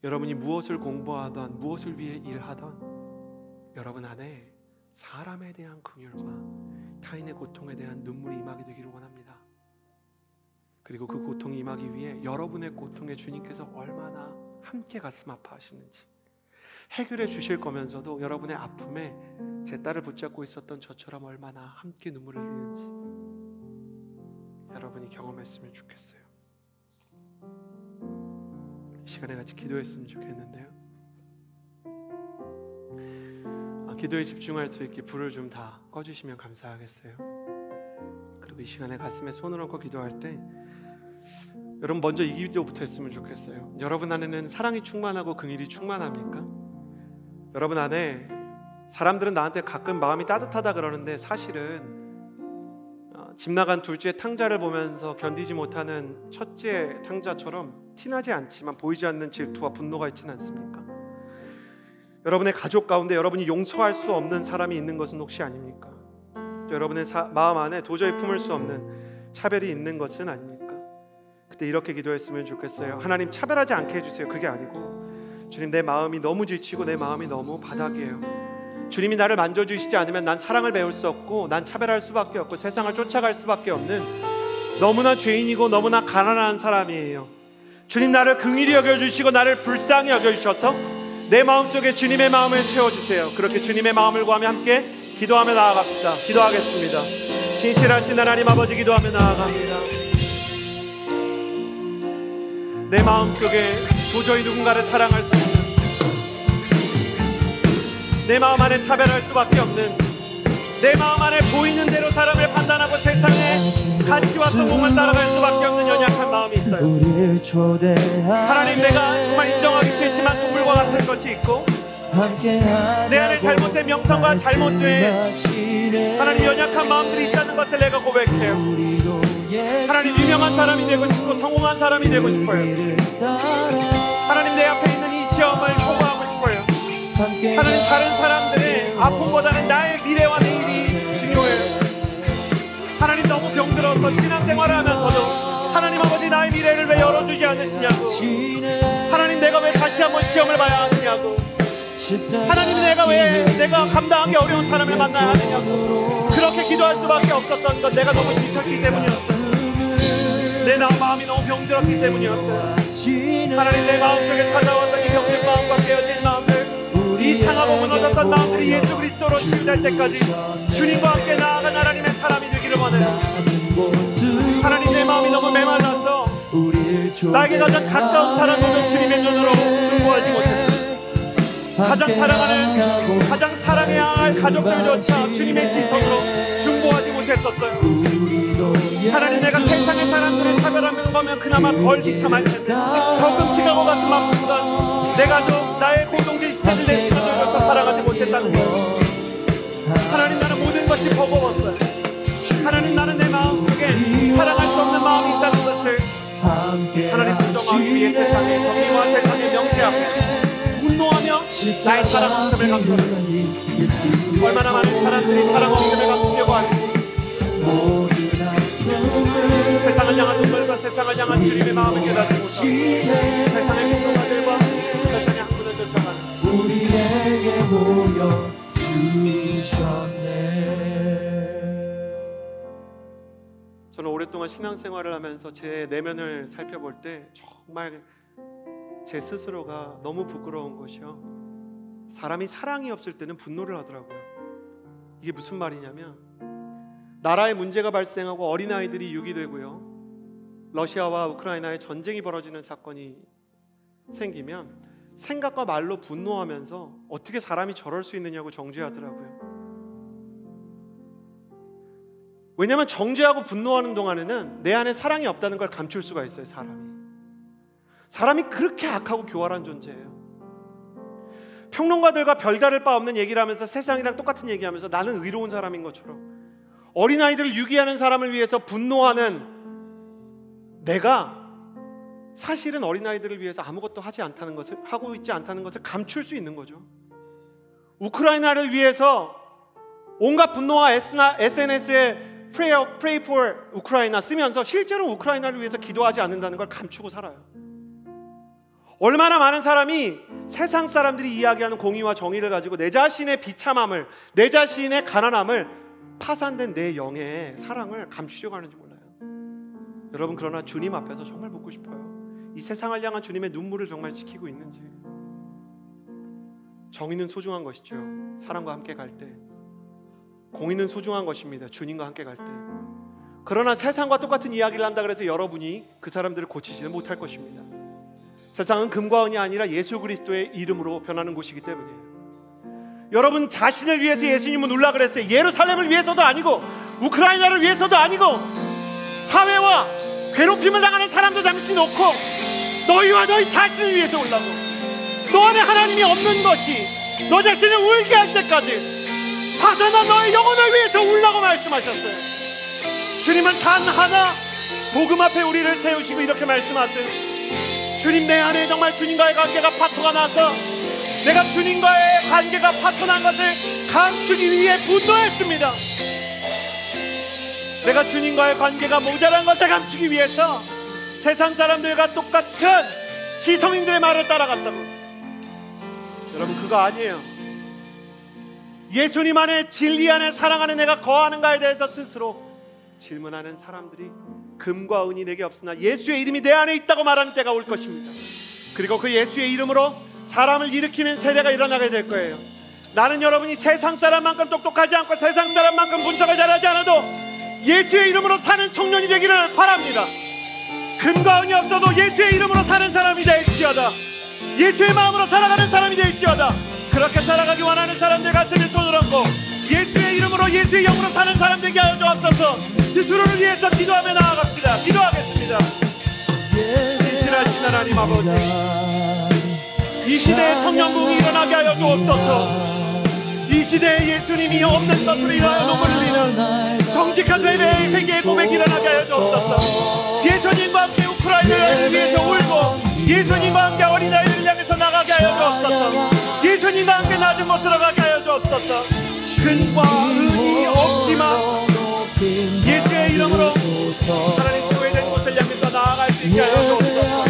Speaker 2: 여러분이 무엇을 공부하던, 무엇을 위해 일하던, 여러분 안에 사람에 대한 긍휼과 타인의 고통에 대한 눈물이 임하게 되기를 원합니다. 그리고 그 고통이 임하기 위해 여러분의 고통에 주님께서 얼마나 함께 가슴 아파하시는지, 해결해 주실 거면서도 여러분의 아픔에 제 딸을 붙잡고 있었던 저처럼 얼마나 함께 눈물을 흘리는지 여러분이 경험했으면 좋겠어요. 이 시간에 같이 기도했으면 좋겠는데요. 기도에 집중할 수 있게 불을 좀 다 꺼주시면 감사하겠어요. 그리고 이 시간에 가슴에 손을 얹고 기도할 때 여러분 먼저 이 기도부터 했으면 좋겠어요. 여러분 안에는 사랑이 충만하고 긍휼이 충만합니까? 여러분 안에, 사람들은 나한테 가끔 마음이 따뜻하다 그러는데 사실은 집 나간 둘째 탕자를 보면서 견디지 못하는 첫째 탕자처럼 티나지 않지만 보이지 않는 질투와 분노가 있지는 않습니까? 여러분의 가족 가운데 여러분이 용서할 수 없는 사람이 있는 것은 혹시 아닙니까? 또 여러분의 마음 안에 도저히 품을 수 없는 차별이 있는 것은 아닙니까? 그때 이렇게 기도했으면 좋겠어요. 하나님, 차별하지 않게 해주세요. 그게 아니고, 주님, 내 마음이 너무 지치고 내 마음이 너무 바닥이에요. 주님이 나를 만져주시지 않으면 난 사랑을 배울 수 없고 난 차별할 수밖에 없고 세상을 쫓아갈 수밖에 없는 너무나 죄인이고 너무나 가난한 사람이에요. 주님, 나를 긍휼히 여겨주시고 나를 불쌍히 여겨주셔서 내 마음속에 주님의 마음을 채워주세요. 그렇게 주님의 마음을 구하며 함께 기도하며 나아갑시다. 기도하겠습니다. 신실하신 하나님 아버지, 기도하며 나아갑니다. 내 마음속에 도저히 누군가를 사랑할 수 없는, 내 마음 안에 차별할 수밖에 없는, 내 마음 안에 보이는 대로 사람을 판단하고 세상의 가치와 성공을 따라갈 수밖에 없는 연약한 마음이 있어요. 하나님, 내가 정말 인정하기 싫지만 동물과 같은 것이 있고 내 안에 잘못된 명성과 잘못된 하나님 연약한 마음들이 있다는 것을 내가 고백해요. 하나님, 유명한 사람이 되고 싶고 성공한 사람이 되고 싶어요. 하나님, 내 앞에 있는 이 시험을 통과하고 싶어요. 하나님, 다른 사람들의 아픔보다는 나의 미래와 내일이 중요해요. 하나님, 너무 병들어서 신앙생활을 하면서도 하나님 아버지, 나의 미래를 왜 열어주지 않으시냐고. 하나님, 내가 왜 다시 한번 시험을 봐야 하느냐고. 하나님, 내가 감당하기 어려운 사람을 만나야 하느냐고. 그렇게 기도할 수밖에 없었던 건 내가 너무 지쳤기 때문이었어요. 내 마음이 너무 병들었기 때문이었어요. 하나님, 내 마음속에 찾아왔던 이 병든 마음과 깨어진 마음들, 이 상하고 무너졌던 마음들이 예수 그리스도로 치유될 때까지 주님과 함께 나아간 하나님의 사람이 되기를 원해요. 하나님, 내 마음이 너무 메말라서 나에게 가장 가까운 사람들도 주님의 눈으로 중보하지 못했어요. 가장 사랑하는, 가장 사랑해야 할 가족들조차 주님의 시선으로 중보하지 못했었어요. 하나님, 내가 세상의 사람들을 차별하는 거면 그나마 덜 비참할 텐데 더 끔찍하고 가슴 아픈 건 내 가족, 나의 공동체 지체들, 내 친구들조차 사랑하지 못했다는 거예요. 하나님, 나는 모든 것이 버거웠어요. 하나님, 나는 내 마음속에 사랑할 수 없는 마음이 있다는 것을 하나님 부정하기 위해 세상의 정의와 세상의 명태 앞에 분노하며 나의 사랑 없음을 감추는, 얼마나 많은 사람들이 사랑 없음을 감추려고 하는지, 세상을 향한 눈물과 세상을 향한 주님의 마음을 깨닫지 못하고 세상의 공동가들과 세상의 학문을 쫓아가는 우리에게 보여주셨네. 저는 오랫동안 신앙생활을 하면서 제 내면을 살펴볼 때 정말 제 스스로가 너무 부끄러운 것이요, 사람이 사랑이 없을 때는 분노를 하더라고요. 이게 무슨 말이냐면, 나라에 문제가 발생하고 어린아이들이 유기되고요, 러시아와 우크라이나의 전쟁이 벌어지는 사건이 생기면 생각과 말로 분노하면서 어떻게 사람이 저럴 수 있느냐고 정죄하더라고요. 왜냐하면 정죄하고 분노하는 동안에는 내 안에 사랑이 없다는 걸 감출 수가 있어요. 사람이 그렇게 악하고 교활한 존재예요. 평론가들과 별다를 바 없는 얘기를 하면서 세상이랑 똑같은 얘기하면서 나는 의로운 사람인 것처럼, 어린아이들을 유기하는 사람을 위해서 분노하는 내가 사실은 어린아이들을 위해서 아무것도 하고 있지 않다는 것을 감출 수 있는 거죠. 우크라이나를 위해서 온갖 분노와 SNS에 Pray for 우크라이나 쓰면서 실제로 우크라이나를 위해서 기도하지 않는다는 걸 감추고 살아요. 얼마나 많은 사람이 세상 사람들이 이야기하는 공의와 정의를 가지고 내 자신의 비참함을, 내 자신의 가난함을, 파산된 내 영의 사랑을 감추려고 하는지 몰라요. 여러분, 그러나 주님 앞에서 정말 묻고 싶어요. 이 세상을 향한 주님의 눈물을 정말 지키고 있는지. 정의는 소중한 것이죠. 사랑과 함께 갈 때. 공의는 소중한 것입니다. 주님과 함께 갈 때. 그러나 세상과 똑같은 이야기를 한다 그래서 여러분이 그 사람들을 고치지는 못할 것입니다. 세상은 금과 은이 아니라 예수 그리스도의 이름으로 변하는 곳이기 때문이에요. 여러분 자신을 위해서 예수님은 울라 그랬어요. 예루살렘을 위해서도 아니고 우크라이나를 위해서도 아니고 사회와 괴롭힘을 당하는 사람도 잠시 놓고 너희와 너희 자신을 위해서 울라고. 너 안에 하나님이 없는 것이 너 자신을 울게 할 때까지 파산한 너의 영혼을 위해서 울라고 말씀하셨어요. 주님은 단 하나 복음 앞에 우리를 세우시고 이렇게 말씀하세요. 주님, 내 안에 정말 주님과의 관계가 파토가 나서 내가 주님과의 관계가 파토난 것을 감추기 위해 분노했습니다. 내가 주님과의 관계가 모자란 것을 감추기 위해서 세상 사람들과 똑같은 지성인들의 말을 따라갔다고. 여러분, 그거 아니에요. 예수님 안에, 진리 안에, 사랑 안에 내가 거하는가에 대해서 스스로 질문하는 사람들이 금과 은이 내게 없으나 예수의 이름이 내 안에 있다고 말하는 때가 올 것입니다. 그리고 그 예수의 이름으로 사람을 일으키는 세대가 일어나게 될 거예요. 나는 여러분이 세상 사람만큼 똑똑하지 않고 세상 사람만큼 분석을 잘하지 않아도 예수의 이름으로 사는 청년이 되기를 바랍니다. 금과 은이 없어도 예수의 이름으로 사는 사람이 될지어다. 예수의 마음으로 살아가는 사람이 될지어다. 그렇게 살아가기 원하는 사람들 가슴에 손을 얹고 예수의 이름으로 예수의 영으로 사는 사람 되게 하여 주옵소서. 스스로를 위해서 기도하며 나아갑시다. 기도하겠습니다. 진실하신 하나님 아버지, 이 시대에 청년부흥이 일어나게 하여 주옵소서. 이 시대에 예수님이 없는 것으로 일어나여 눈물을 흘리는 정직한 회개의 고백이 일어나게 하여 주옵소서. 예수님과 함께 우크라이나를 위해서 울고 예수님과 함께 어린아이를 향해서 나가게 하여 주옵소서. 예수님과 함께 낮은 곳으로 가게 하여 주옵소서. 근과 은이 없지만 예수의 이름으로 하나님 소외된 곳을 향해서 나아갈 수 있게 하여 주옵소서.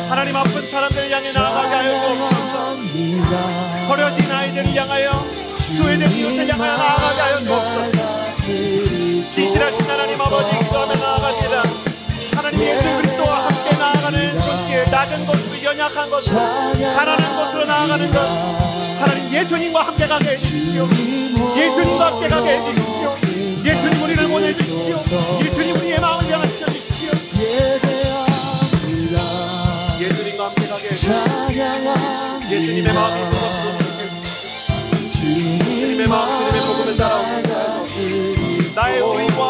Speaker 2: 하나님 아픈 사람들을 향해 나아가게 하여 주옵소서. 버려진 아이들을 향하여, 소외된 이웃을 향하여 나아가게 하여 주옵소서. 진실하신 하나님 아버지, 기도하며 나아갑니다. 하나님 예수 그리스도와 함께 나아가는 손길, 낮은 곳으로, 연약한 곳으로, 가난한 곳으로 나아가는 것, 하나님 예수님과 함께 가게 해주십시오. 예수님과 함께 가게 해주십시오. 예수님 우리를 보내주십시오. 예수님 우리의 마음을 향하시켜 주십시오. 예수님과 함께 가게 해주십시오. 예수님의 마음이 예수님의 마음, 주님의 복음을 따라오는 나의 의와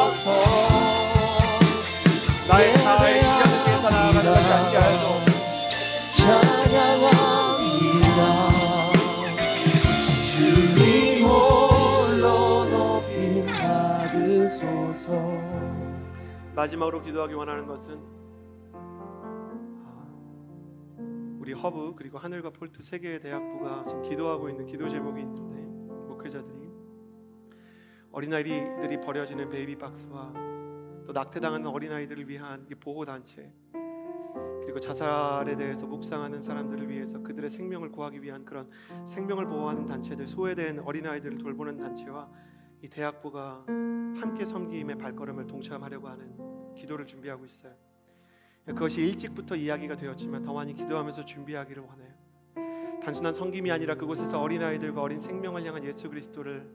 Speaker 2: 나의 사회의 이견을 위해서 나아가는 것이 아니게 하여도 주님 홀로 높임 받으소서. 마지막으로 기도하기 원하는 것은 우리 허브 그리고 하늘과 폴트 세 개의 대학부가 지금 기도하고 있는 기도 제목이 있는데, 목회자들이 어린아이들이 버려지는 베이비박스와 또 낙태당하는 어린아이들을 위한 보호단체, 그리고 자살에 대해서 묵상하는 사람들을 위해서 그들의 생명을 구하기 위한 그런 생명을 보호하는 단체들, 소외된 어린아이들을 돌보는 단체와 이 대학부가 함께 섬김의 발걸음을 동참하려고 하는 기도를 준비하고 있어요. 그것이 일찍부터 이야기가 되었지만 더 많이 기도하면서 준비하기를 원해요. 단순한 섬김이 아니라 그곳에서 어린아이들과 어린 생명을 향한 예수 그리스도를,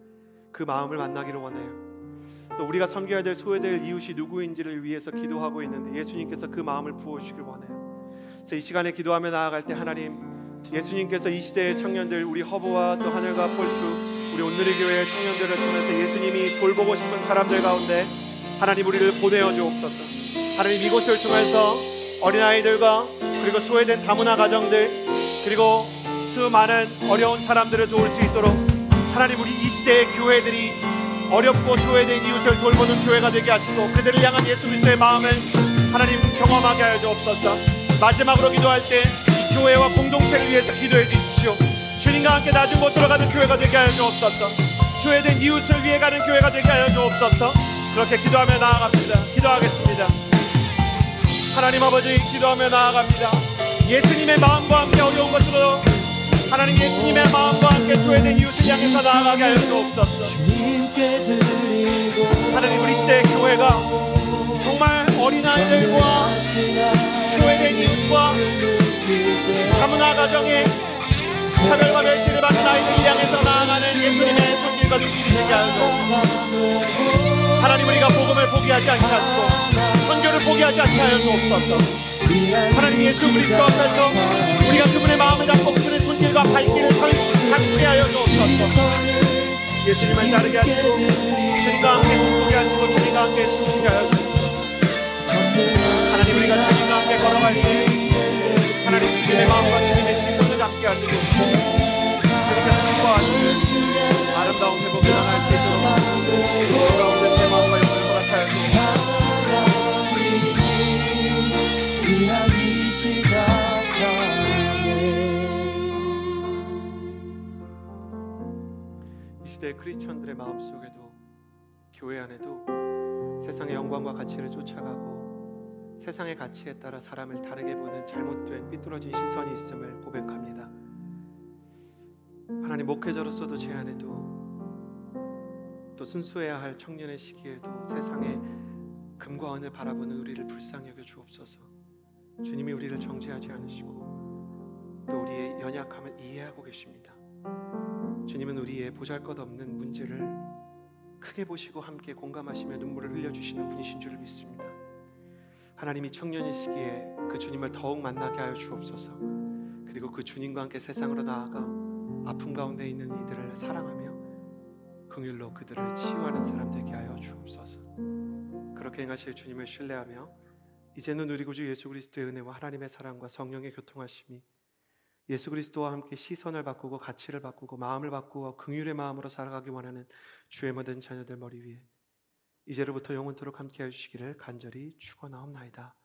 Speaker 2: 그 마음을 만나기를 원해요. 또 우리가 섬겨야 될, 소외될 이웃이 누구인지를 위해서 기도하고 있는데 예수님께서 그 마음을 부어주시길 원해요. 그래서 이 시간에 기도하며 나아갈 때 하나님, 예수님께서 이 시대의 청년들, 우리 허브와 또 하늘과 폴투, 우리 오늘의 교회의 청년들을 통해서 예수님이 돌보고 싶은 사람들 가운데 하나님 우리를 보내어 주옵소서. 하나님 이곳을 통해서 어린아이들과 그리고 소외된 다문화 가정들 그리고 수많은 어려운 사람들을 도울 수 있도록 하나님 우리 이 시대의 교회들이 어렵고 소외된 이웃을 돌보는 교회가 되게 하시고 그들을 향한 예수 그리스도의 마음을 하나님 경험하게 하여 주옵소서. 마지막으로 기도할 때 이 교회와 공동체를 위해서 기도해 주십시오. 주님과 함께 낮은 곳으로 가는 교회가 되게 하여 주옵소서. 소외된 이웃을 위해 가는 교회가 되게 하여 주옵소서. 그렇게 기도하며 나아갑니다. 기도하겠습니다. 하나님 아버지, 기도하며 나아갑니다. 예수님의 마음과 함께 어려운 것으로 하나님 예수님의 마음과 함께 소외된 이웃을 향해서 나아가게 하여 주옵소서. 하나님 우리 시대의 교회가 정말 어린아이들과 소외된 이웃과 다문화 가정의 차별과 멸시를 받는 아이들을 향해서 나아가는 예수님의 손길과 눈길이 되게 하여 주옵소서. 하나님 우리가 복음을 포기하지 않게 하시고 선교를 포기하지 않게 하여 주옵소서. 하나님 예수 그리스도 앞에서 우리가 그분의 마음을 잡고 그분의 손길과 발길을 닿게 하여 주옵소서. 예수님을 따르게 하시고 주님과 함께 동행하게 하시고 주님과 함께 숨쉬게 하여 주옵소서. 하나님 우리가 주님과 함께 걸어갈 때 하나님 주님의 마음과 주님의 시선을 갖게 하시고 주님께서 기뻐하시는 아름다운 회복을 당할 수 있도록 돌아오는 제 마음과 영혼을 허락하여 주옵소서. 이 시대의 크리스천들의 마음속에도 교회 안에도 세상의 영광과 가치를 쫓아가고 세상의 가치에 따라 사람을 다르게 보는 잘못된 삐뚤어진 시선이 있음을 고백합니다. 하나님 목회자로서도 제 안에도 또 순수해야 할 청년의 시기에도 세상의 금과 은을 바라보는 우리를 불쌍히 여겨 주옵소서. 주님이 우리를 정죄하지 않으시고 또 우리의 연약함을 이해하고 계십니다. 주님은 우리의 보잘것없는 문제를 크게 보시고 함께 공감하시며 눈물을 흘려주시는 분이신 줄을 믿습니다. 하나님이 청년의 시기에 그 주님을 더욱 만나게 하여 주옵소서. 그리고 그 주님과 함께 세상으로 나아가 아픔 가운데 있는 이들을 사랑하며 긍휼로 그들을 치유하는 사람 되게 하여 주옵소서. 그렇게 행하실 주님을 신뢰하며 이제는 우리 구주 예수 그리스도의 은혜와 하나님의 사랑과 성령의 교통하심이 예수 그리스도와 함께 시선을 바꾸고 가치를 바꾸고 마음을 바꾸고 긍휼의 마음으로 살아가기 원하는 주의 모든 자녀들 머리 위에 이제로부터 영원토록 함께 해주시기를 간절히 축원하옵나이다.